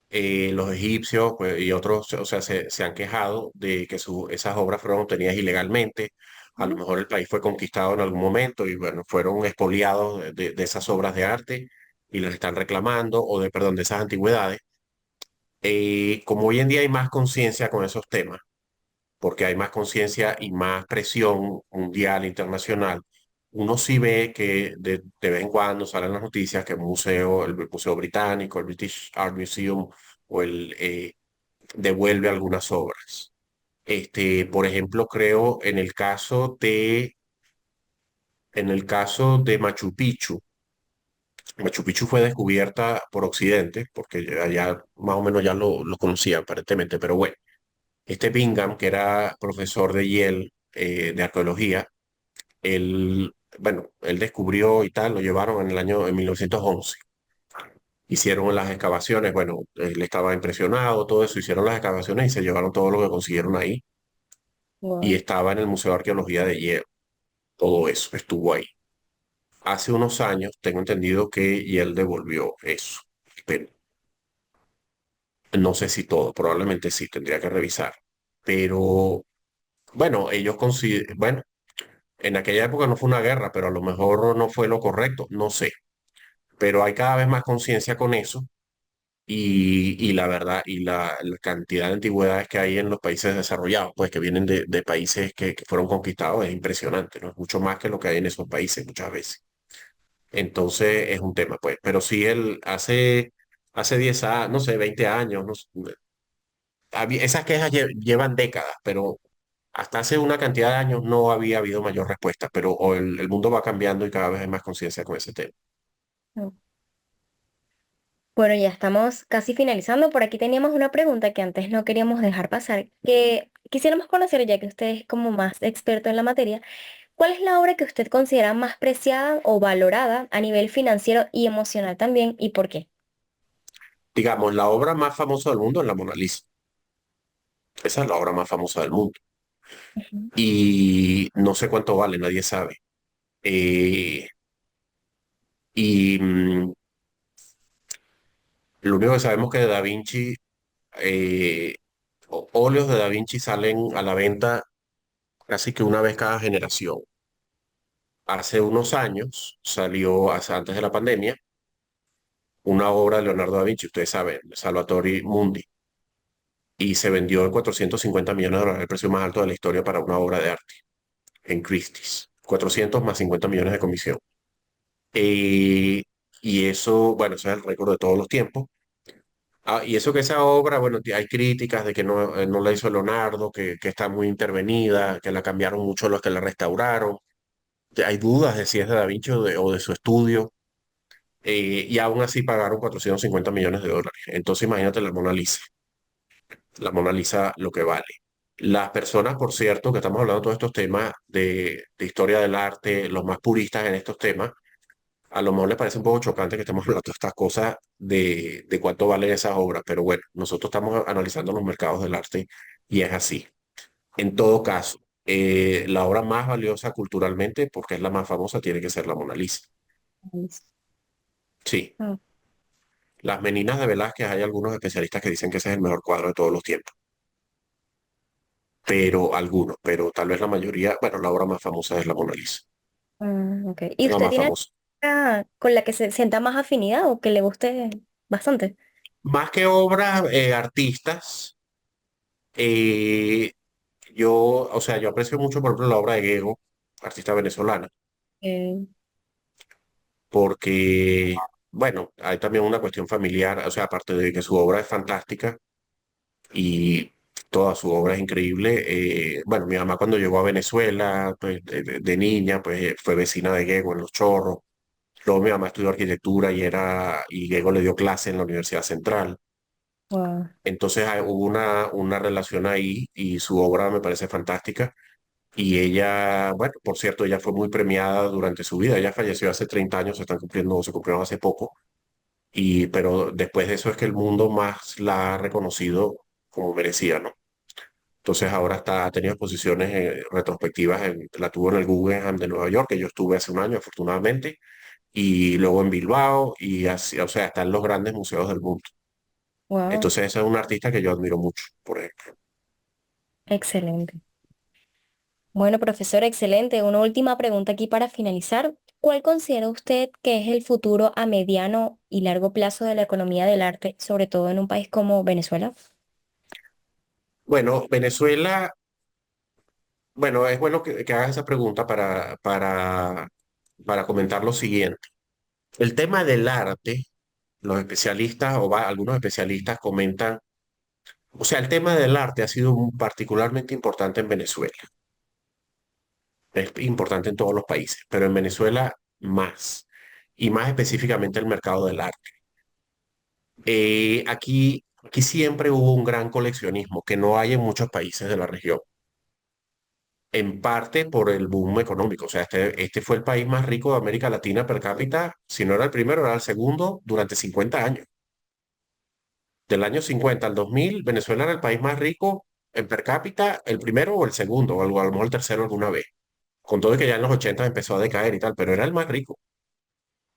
los egipcios pues, y otros, o sea, se han quejado de que esas obras fueron obtenidas ilegalmente. A lo Ujú. mejor el país fue conquistado en algún momento y bueno, fueron expoliados de esas obras de arte y las están reclamando, perdón, de esas antigüedades. Como hoy en día hay más conciencia con esos temas, porque hay más conciencia y más presión mundial, internacional, uno sí ve que de vez en cuando salen las noticias que el Museo Británico, el British Art Museum o devuelve algunas obras. Por ejemplo, creo en el caso de Machu Picchu. Machu Picchu fue descubierta por Occidente, porque allá más o menos ya lo conocían aparentemente, pero bueno, este Bingham, que era profesor de Yale de arqueología, él descubrió y tal, lo llevaron en 1911. Hicieron las excavaciones, bueno, él estaba impresionado, todo eso, hicieron las excavaciones y se llevaron todo lo que consiguieron ahí. Y Wow. estaba en el Museo de Arqueología de Yale, todo eso estuvo ahí. Hace unos años tengo entendido que Yale devolvió eso, pero no sé si todo, probablemente sí, tendría que revisar. Pero bueno, bueno, en aquella época no fue una guerra, pero a lo mejor no fue lo correcto, no sé. Pero hay cada vez más conciencia con eso y la verdad, y la cantidad de antigüedades que hay en los países desarrollados, pues que vienen de países que fueron conquistados, es impresionante, ¿no? Es mucho más que lo que hay en esos países muchas veces. Entonces es un tema, pues. Pero sí, hace 10 años, no sé, 20 años, no sé, esas quejas llevan décadas, pero hasta hace una cantidad de años no había habido mayor respuesta, pero el mundo va cambiando y cada vez hay más conciencia con ese tema. Bueno, ya estamos casi finalizando. Por aquí teníamos una pregunta que antes no queríamos dejar pasar, que quisiéramos conocer, ya que usted es como más experto en la materia, ¿cuál es la obra que usted considera más preciada o valorada a nivel financiero y emocional también, y por qué? Digamos, la obra más famosa del mundo es la Mona Lisa. Esa es la obra más famosa del mundo. Ujú. Y no sé cuánto vale, nadie sabe. Eh, y lo único que sabemos es que de Da Vinci, óleos de Da Vinci salen a la venta casi que una vez cada generación. Hace unos años salió, antes de la pandemia, una obra de Leonardo da Vinci, ustedes saben, Salvatori Mundi. y se vendió en 450 millones de dólares, el precio más alto de la historia para una obra de arte en Christie's. 400 más 50 millones de comisión. Eh, y eso, bueno, eso es el récord de todos los tiempos. Y eso que esa obra, bueno, hay críticas de que no la hizo Leonardo, que está muy intervenida, que la cambiaron mucho los que la restauraron. Hay dudas de si es de Da Vinci o de su estudio. Y aún así pagaron 450 millones de dólares. Entonces imagínate la Mona Lisa. La Mona Lisa lo que vale. Las personas, por cierto, que estamos hablando de todos estos temas de historia del arte, los más puristas en estos temas, a lo mejor les parece un poco chocante que estemos hablando de estas cosas de cuánto valen esas obras, pero bueno, nosotros estamos analizando los mercados del arte y es así. En todo caso, la obra más valiosa culturalmente, porque es la más famosa, tiene que ser la Mona Lisa. Sí, Ah, las Meninas de Velázquez, hay algunos especialistas que dicen que ese es el mejor cuadro de todos los tiempos, pero algunos, pero tal vez la mayoría, bueno, la obra más famosa es la Mona Lisa, ok. ¿Y la usted más tiene famosa. una con la que se sienta más afinidad o que le guste bastante? Más que obras, artistas, eh, yo, o sea, yo aprecio mucho, por ejemplo, la obra de Gego, artista venezolana, Eh, porque, bueno, hay también una cuestión familiar, o sea, aparte de que su obra es fantástica y toda su obra es increíble. Bueno, mi mamá cuando llegó a Venezuela, pues de niña, pues fue vecina de Gego en Los Chorros. Luego mi mamá estudió arquitectura y Gego le dio clase en la Universidad Central. wow. Entonces hubo una relación ahí y su obra me parece fantástica. Y ella, bueno, por cierto, ella fue muy premiada durante su vida. Ella falleció hace 30 años, se cumplieron hace poco. Pero después de eso es que el mundo más la ha reconocido como merecía, ¿no? Entonces ahora ha tenido exposiciones retrospectivas, la tuvo en el Guggenheim de Nueva York, que yo estuve hace un año afortunadamente, y luego en Bilbao, y así, o sea, está en los grandes museos del mundo. Wow, Entonces esa es una artista que yo admiro mucho, por ejemplo. excelente. Bueno, profesor, excelente. Una última pregunta aquí para finalizar. ¿Cuál considera usted que es el futuro a mediano y largo plazo de la economía del arte, sobre todo en un país como Venezuela? Bueno, Venezuela, bueno, es bueno que hagas esa pregunta para comentar lo siguiente. El tema del arte, los especialistas algunos especialistas comentan, o sea, el tema del arte ha sido particularmente importante en Venezuela. Es importante en todos los países, pero en Venezuela más, y más específicamente el mercado del arte. Aquí siempre hubo un gran coleccionismo que no hay en muchos países de la región, en parte por el boom económico. O sea, este fue el país más rico de América Latina per cápita, si no era el primero, era el segundo durante 50 años. Del año 50 al 2000, Venezuela era el país más rico en per cápita, el primero o el segundo, o a lo mejor el tercero alguna vez. Con todo y que ya en los 80 empezó a decaer y tal, pero era el más rico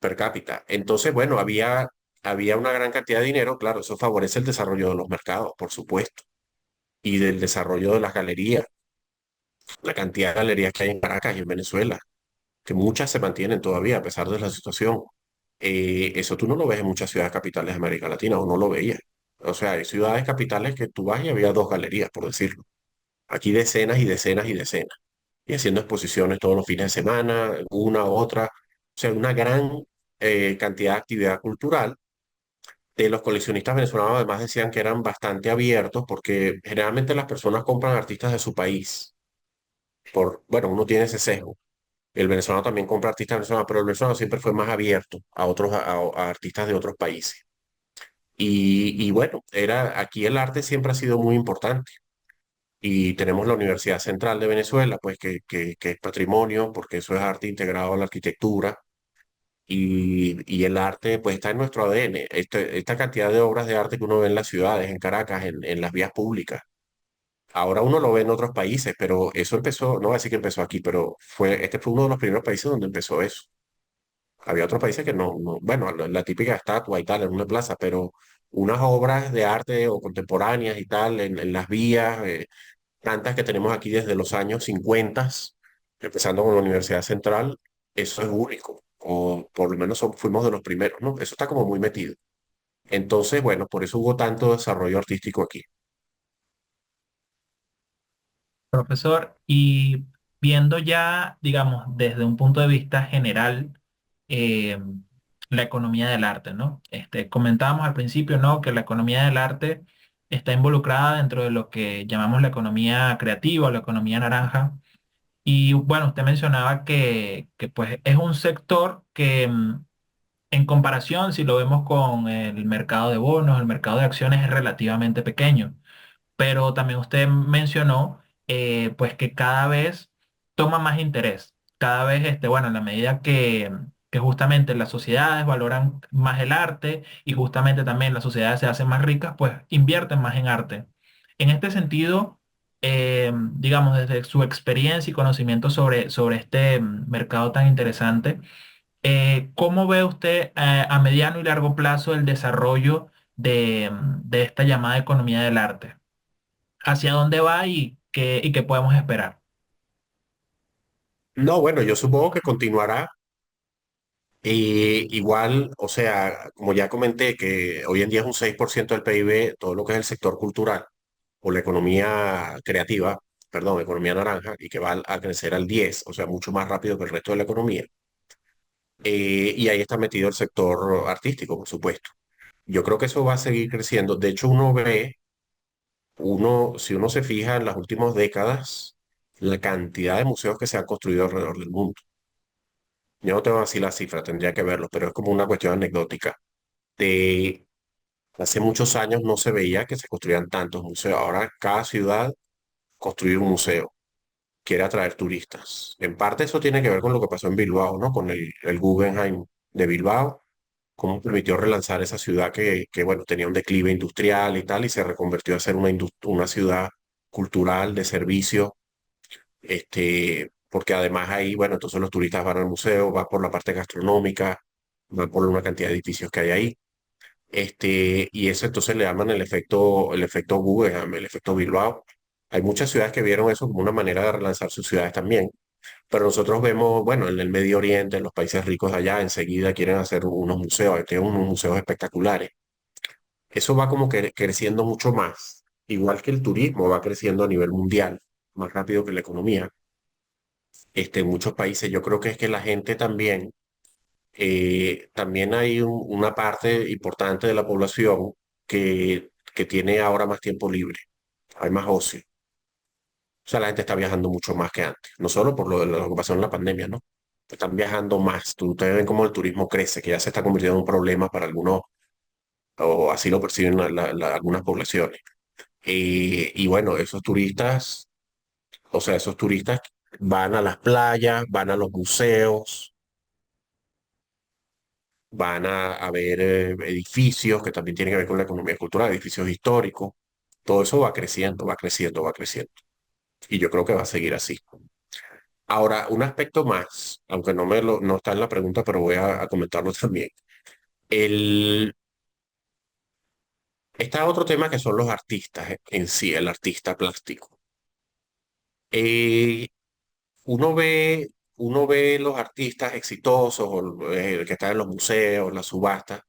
per cápita. Entonces, bueno, había una gran cantidad de dinero, claro, eso favorece el desarrollo de los mercados, por supuesto, y del desarrollo de las galerías, la cantidad de galerías que hay en Caracas y en Venezuela, que muchas se mantienen todavía a pesar de la situación. Eso tú no lo ves en muchas ciudades capitales de América Latina, o no lo veías. O sea, hay ciudades capitales que tú vas y había dos galerías, por decirlo. Aquí decenas y decenas y decenas. Y haciendo exposiciones todos los fines de semana, una u otra. O sea, una gran cantidad de actividad cultural. Los coleccionistas venezolanos además decían que eran bastante abiertos porque generalmente las personas compran artistas de su país. Bueno, uno tiene ese sesgo. El venezolano también compra artistas venezolanos, pero el venezolano siempre fue más abierto a a artistas de otros países. Y bueno, aquí el arte siempre ha sido muy importante. Y tenemos la Universidad Central de Venezuela, pues que es patrimonio, porque eso es arte integrado a la arquitectura. Y el arte, pues está en nuestro ADN. Esta cantidad de obras de arte que uno ve en las ciudades, en Caracas, en las vías públicas. Ahora uno lo ve en otros países, pero eso empezó, no voy a decir que empezó aquí, pero este fue uno de los primeros países donde empezó eso. Había otros países que bueno, la típica estatua y tal en una plaza, pero unas obras de arte o contemporáneas y tal en las vías, tantas que tenemos aquí desde los años 50, empezando con la Universidad Central, eso es único, o por lo menos fuimos de los primeros, ¿no? Eso está como muy metido. Entonces, bueno, por eso hubo tanto desarrollo artístico aquí. Profesor, y viendo ya, digamos, desde un punto de vista general, eh, la economía del arte, ¿no? Comentábamos al principio, ¿no? Que la economía del arte está involucrada dentro de lo que llamamos la economía creativa o la economía naranja. Y bueno, usted mencionaba que pues es un sector que en comparación, si lo vemos con el mercado de bonos, el mercado de acciones es relativamente pequeño, pero también usted mencionó pues que cada vez toma más interés, cada vez, bueno, en la medida que justamente las sociedades valoran más el arte y justamente también las sociedades se hacen más ricas, pues invierten más en arte. En este sentido, digamos, desde su experiencia y conocimiento sobre este mercado tan interesante, ¿cómo ve usted a mediano y largo plazo el desarrollo de esta llamada economía del arte? ¿Hacia dónde va y qué podemos esperar? No, bueno, yo supongo que continuará. Y igual, o sea, como ya comenté, que hoy en día es un 6% del PIB, todo lo que es el sector cultural o la economía creativa, perdón, economía naranja, y que va a crecer al 10, o sea, mucho más rápido que el resto de la economía. Y ahí está metido el sector artístico, por supuesto. Yo creo que eso va a seguir creciendo. De hecho, si uno se fija en las últimas décadas, la cantidad de museos que se han construido alrededor del mundo. Yo no tengo así la cifra, tendría que verlo, pero es como una cuestión anecdótica. De hace muchos años no se veía que se construían tantos museos. Ahora cada ciudad construye un museo, quiere atraer turistas. En parte eso tiene que ver con lo que pasó en Bilbao, ¿no? Con el Guggenheim de Bilbao, cómo permitió relanzar esa ciudad bueno, tenía un declive industrial y tal, y se reconvirtió a ser una ciudad cultural de servicio, porque además ahí, bueno, entonces los turistas van al museo, van por la parte gastronómica, van por una cantidad de edificios que hay ahí. Y eso entonces le llaman el efecto Guggenheim, el efecto Bilbao. Hay muchas ciudades que vieron eso como una manera de relanzar sus ciudades también, pero nosotros vemos, bueno, en el Medio Oriente, en los países ricos de allá, enseguida quieren hacer unos museos, tienen unos museos espectaculares. Eso va como que creciendo mucho más, igual que el turismo va creciendo a nivel mundial, más rápido que la economía. En muchos países yo creo que es que la gente también también hay una parte importante de la población que tiene ahora más tiempo libre, hay más ocio. O sea, la gente está viajando mucho más que antes, no solo por lo que pasó en la pandemia, ¿no? Están viajando más. Ustedes ven cómo el turismo crece, que ya se está convirtiendo en un problema para algunos, o así lo perciben algunas poblaciones. Y bueno, esos turistas van a las playas, van a los museos, van a ver edificios que también tienen que ver con la economía cultural, edificios históricos. Todo eso va creciendo, va creciendo, va creciendo. Y yo creo que va a seguir así. Ahora, un aspecto más, aunque no está en la pregunta, pero voy a comentarlo también. El, Está otro tema que son los artistas en sí, el artista plástico. Eh, uno ve, uno ve los artistas exitosos, o, que están en los museos, las subastas.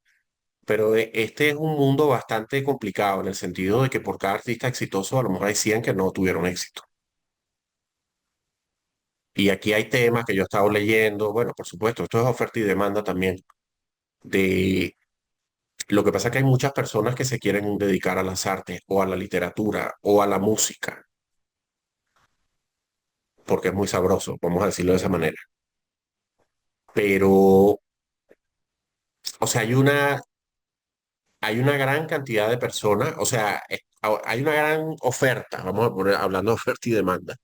Pero este es un mundo bastante complicado en el sentido de que por cada artista exitoso a lo mejor hay 100 que no tuvieron éxito. Y aquí hay temas que yo he estado leyendo, bueno, por supuesto, esto es oferta y demanda también, de lo que pasa es que hay muchas personas que se quieren dedicar a las artes o a la literatura o a la música, porque es muy sabroso, vamos a decirlo de esa manera. Pero, o sea, hay una gran cantidad de personas, o sea, hay una gran oferta, vamos a poner, hablando de oferta y demanda,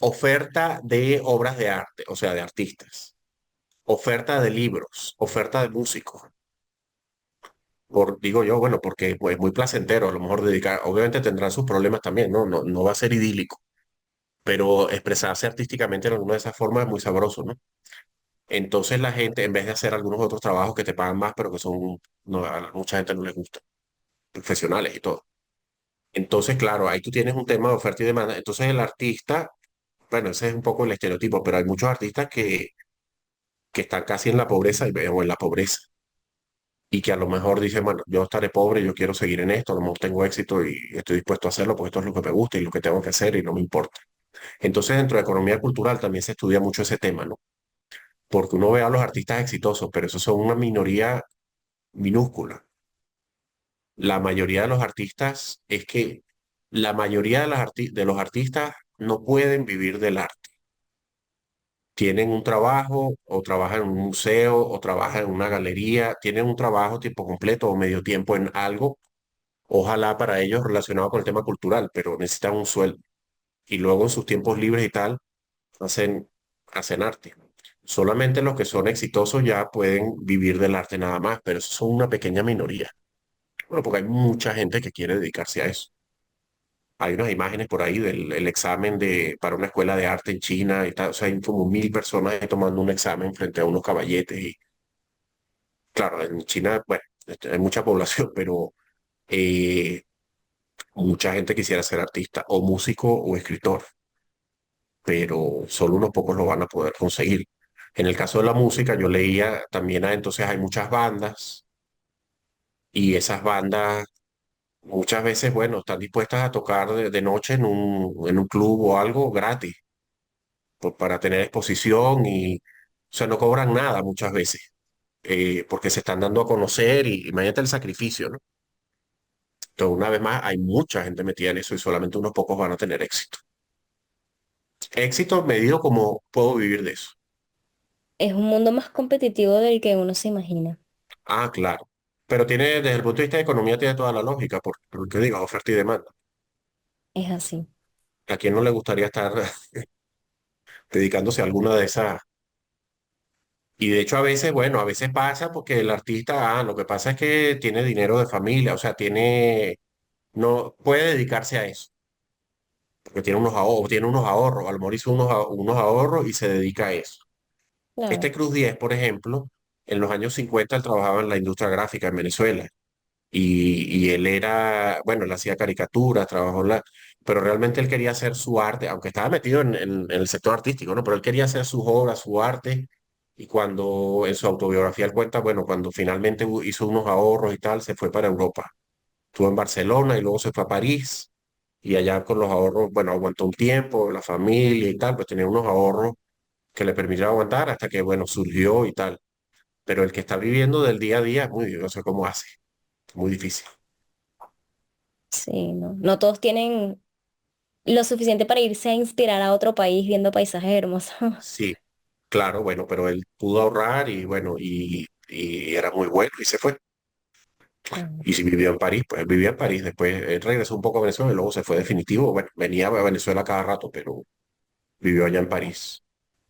oferta de obras de arte, o sea, de artistas, oferta de libros, oferta de músicos. Digo yo, bueno, porque pues, es muy placentero a lo mejor dedicar, obviamente tendrán sus problemas también, ¿no? No va a ser idílico, pero expresarse artísticamente en alguna de esas formas es muy sabroso, ¿no? Entonces la gente, en vez de hacer algunos otros trabajos que te pagan más, pero que son, no, a mucha gente no les gusta, profesionales y todo. Entonces, claro, ahí tú tienes un tema de oferta y demanda. Entonces el artista, bueno, ese es un poco el estereotipo, pero hay muchos artistas que están casi en la pobreza o en la pobreza. y que a lo mejor dicen, bueno, yo estaré pobre, yo quiero seguir en esto, a lo mejor tengo éxito y estoy dispuesto a hacerlo porque esto es lo que me gusta y lo que tengo que hacer y no me importa. Entonces, dentro de economía cultural también se estudia mucho ese tema, ¿no? Porque uno ve a los artistas exitosos, pero esos son una minoría minúscula. La mayoría de los artistas es que la mayoría de, de los artistas no pueden vivir del arte. Tienen un trabajo o trabajan en un museo o trabajan en una galería, tienen un trabajo tiempo completo o medio tiempo en algo, ojalá para ellos relacionado con el tema cultural, pero necesitan un sueldo. Y luego en sus tiempos libres y tal, hacen, hacen arte. Solamente los que son exitosos ya pueden vivir del arte nada más, pero eso son una pequeña minoría. Bueno, porque hay mucha gente que quiere dedicarse a eso. Hay unas imágenes por ahí del el examen para una escuela de arte en China y tal. O sea, hay como 1000 personas ahí tomando un examen frente a unos caballetes. Y claro, en China, bueno, hay mucha población, pero eh, mucha gente quisiera ser artista o músico o escritor, pero solo unos pocos lo van a poder conseguir. En el caso de la música, yo leía también, entonces hay muchas bandas y esas bandas muchas veces, bueno, están dispuestas a tocar de noche en un club o algo gratis para tener exposición y, o sea, no cobran nada muchas veces porque se están dando a conocer y imagínate el sacrificio, ¿no? Entonces, una vez más, hay mucha gente metida en eso y solamente unos pocos van a tener éxito. Éxito medido como puedo vivir de eso. Es un mundo más competitivo del que uno se imagina. Ah, claro. Pero tiene, desde el punto de vista de economía, tiene toda la lógica, porque digo, oferta y demanda. Es así. ¿A quién no le gustaría estar dedicándose a alguna de esas? Y de hecho a veces, bueno, a veces pasa porque el artista, lo que pasa es que tiene dinero de familia, o sea, no puede dedicarse a eso, porque tiene unos ahorros, a lo mejor hizo unos ahorros y se dedica a eso. Claro. Este Cruz 10, por ejemplo, en los años 50 él trabajaba en la industria gráfica en Venezuela y él era, bueno, él hacía caricaturas, trabajó pero realmente él quería hacer su arte, aunque estaba metido en el sector artístico, ¿no? Pero él quería hacer sus obras, su arte, y cuando en su autobiografía él cuenta, bueno, cuando finalmente hizo unos ahorros y tal, se fue para Europa. Estuvo en Barcelona y luego se fue a París, y allá con los ahorros, bueno, aguantó un tiempo, la familia y tal, pues tenía unos ahorros que le permitieron aguantar hasta que, bueno, surgió y tal. Pero el que está viviendo del día a día es muy, no sé cómo hace, muy difícil. Sí, no. No todos tienen lo suficiente para irse a inspirar a otro país viendo paisajes hermosos. Sí, claro, bueno, pero él pudo ahorrar y bueno, y era muy bueno y se fue. Ah, Y si vivió en París, pues él vivía en París. Después él regresó un poco a Venezuela y luego se fue definitivo. Bueno, venía a Venezuela cada rato, pero vivió allá en París.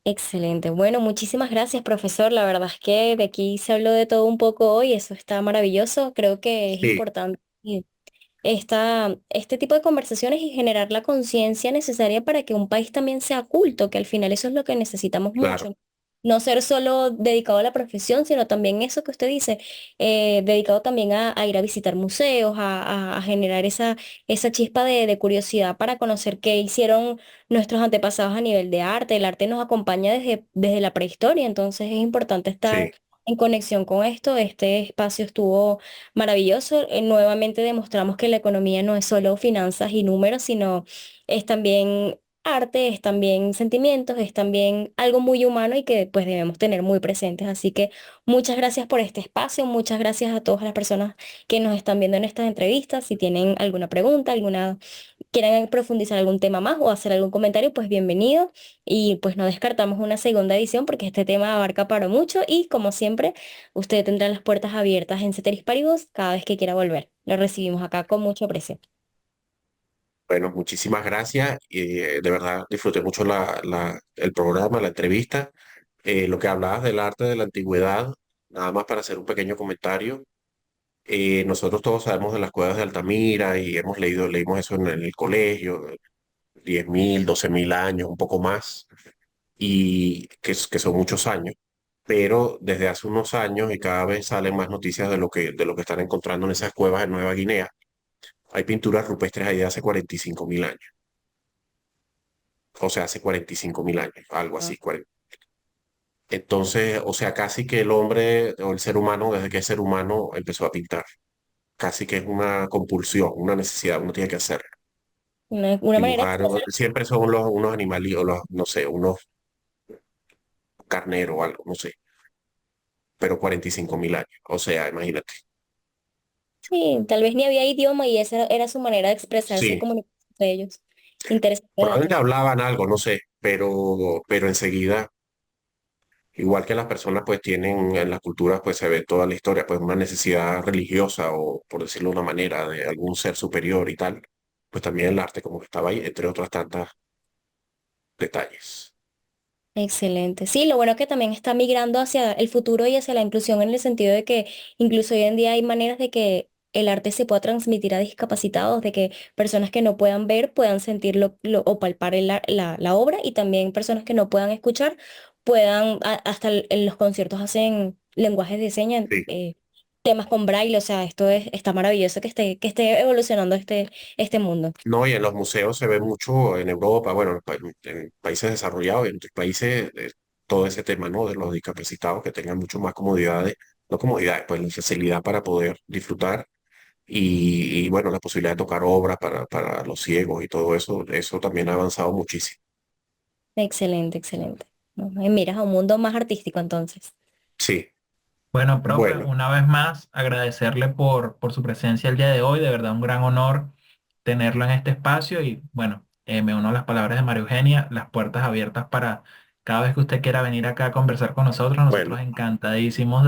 excelente. Bueno, muchísimas gracias, profesor. La verdad es que de aquí se habló de todo un poco hoy. Eso está maravilloso. Creo que es Sí, importante este tipo de conversaciones y generar la conciencia necesaria para que un país también sea culto, que al final eso es lo que necesitamos claro, mucho. No ser solo dedicado a la profesión, sino también eso que usted dice, dedicado también a ir a visitar museos, a generar esa chispa de curiosidad para conocer qué hicieron nuestros antepasados a nivel de arte. El arte nos acompaña desde la prehistoria, entonces es importante estar sí, en conexión con esto. Este espacio estuvo maravilloso. Nuevamente demostramos que la economía no es solo finanzas y números, sino es también arte, es también sentimientos, es también algo muy humano y que pues debemos tener muy presentes. Así que muchas gracias por este espacio, muchas gracias a todas las personas que nos están viendo en estas entrevistas. Si tienen alguna pregunta, quieran profundizar algún tema más o hacer algún comentario, pues bienvenido. Y pues no descartamos una segunda edición porque este tema abarca para mucho y como siempre, usted tendrá las puertas abiertas en Ceteris Paribus cada vez que quiera volver. Lo recibimos acá con mucho aprecio. bueno, muchísimas gracias. De verdad disfruté mucho el programa, la entrevista. Lo que hablabas del arte de la antigüedad, nada más para hacer un pequeño comentario. Nosotros todos sabemos de las cuevas de Altamira y leímos eso en el colegio, 10.000, 12.000 años, un poco más, y que son muchos años. Pero desde hace unos años y cada vez salen más noticias de lo que están encontrando en esas cuevas en Nueva Guinea. Hay pinturas rupestres ahí de hace 45.000 años, o sea, hace 45.000 años, algo Ah, así, 40. Entonces, o sea, casi que el hombre o el ser humano, desde que es ser humano, empezó a pintar. Casi que es una compulsión, una necesidad, uno tiene que hacer. Una manera de Dibujar, expresar. siempre son unos animalitos, no sé, unos carneros o algo, no sé, pero 45.000 años. O sea, imagínate. Sí, tal vez ni había idioma y esa era su manera de expresarse y Sí, comunicarse entre ellos. Interesante probablemente dato. hablaban algo, no sé, pero enseguida, igual que las personas pues tienen en las culturas pues se ve toda la historia, pues una necesidad religiosa o por decirlo de una manera de algún ser superior y tal, pues también el arte como que estaba ahí, entre otras tantas detalles. Excelente. Sí, lo bueno es que también está migrando hacia el futuro y hacia la inclusión en el sentido de que incluso hoy en día hay maneras de que el arte se pueda transmitir a discapacitados, de que personas que no puedan ver puedan sentir o palpar la obra y también personas que no puedan escuchar puedan, hasta en los conciertos hacen lenguajes de señas, Sí. temas con braille, o sea, está maravilloso que esté evolucionando este mundo. No, y en los museos se ve mucho en Europa, bueno, en países desarrollados y en otros países, todo ese tema, ¿no? De los discapacitados que tengan mucho más comodidades, no comodidades, pues la facilidad para poder disfrutar bueno, la posibilidad de tocar obras para los ciegos y todo eso, eso también ha avanzado muchísimo. Excelente, excelente. Bueno, y miras a un mundo más artístico entonces. Sí, Bueno, profe, bueno, una vez más agradecerle por su presencia el día de hoy. De verdad, un gran honor tenerlo en este espacio y bueno, me uno a las palabras de María Eugenia, las puertas abiertas para cada vez que usted quiera venir acá a conversar con nosotros. bueno, Nosotros encantadísimos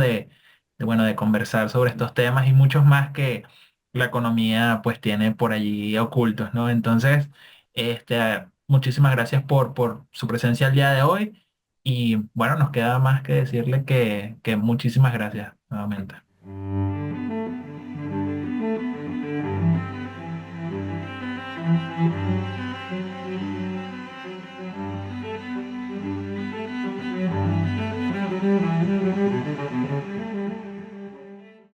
bueno, de conversar sobre estos temas y muchos más que la economía pues tiene por allí ocultos, ¿no? Entonces, muchísimas gracias por su presencia el día de hoy. Y bueno, nos queda más que decirle que muchísimas gracias nuevamente.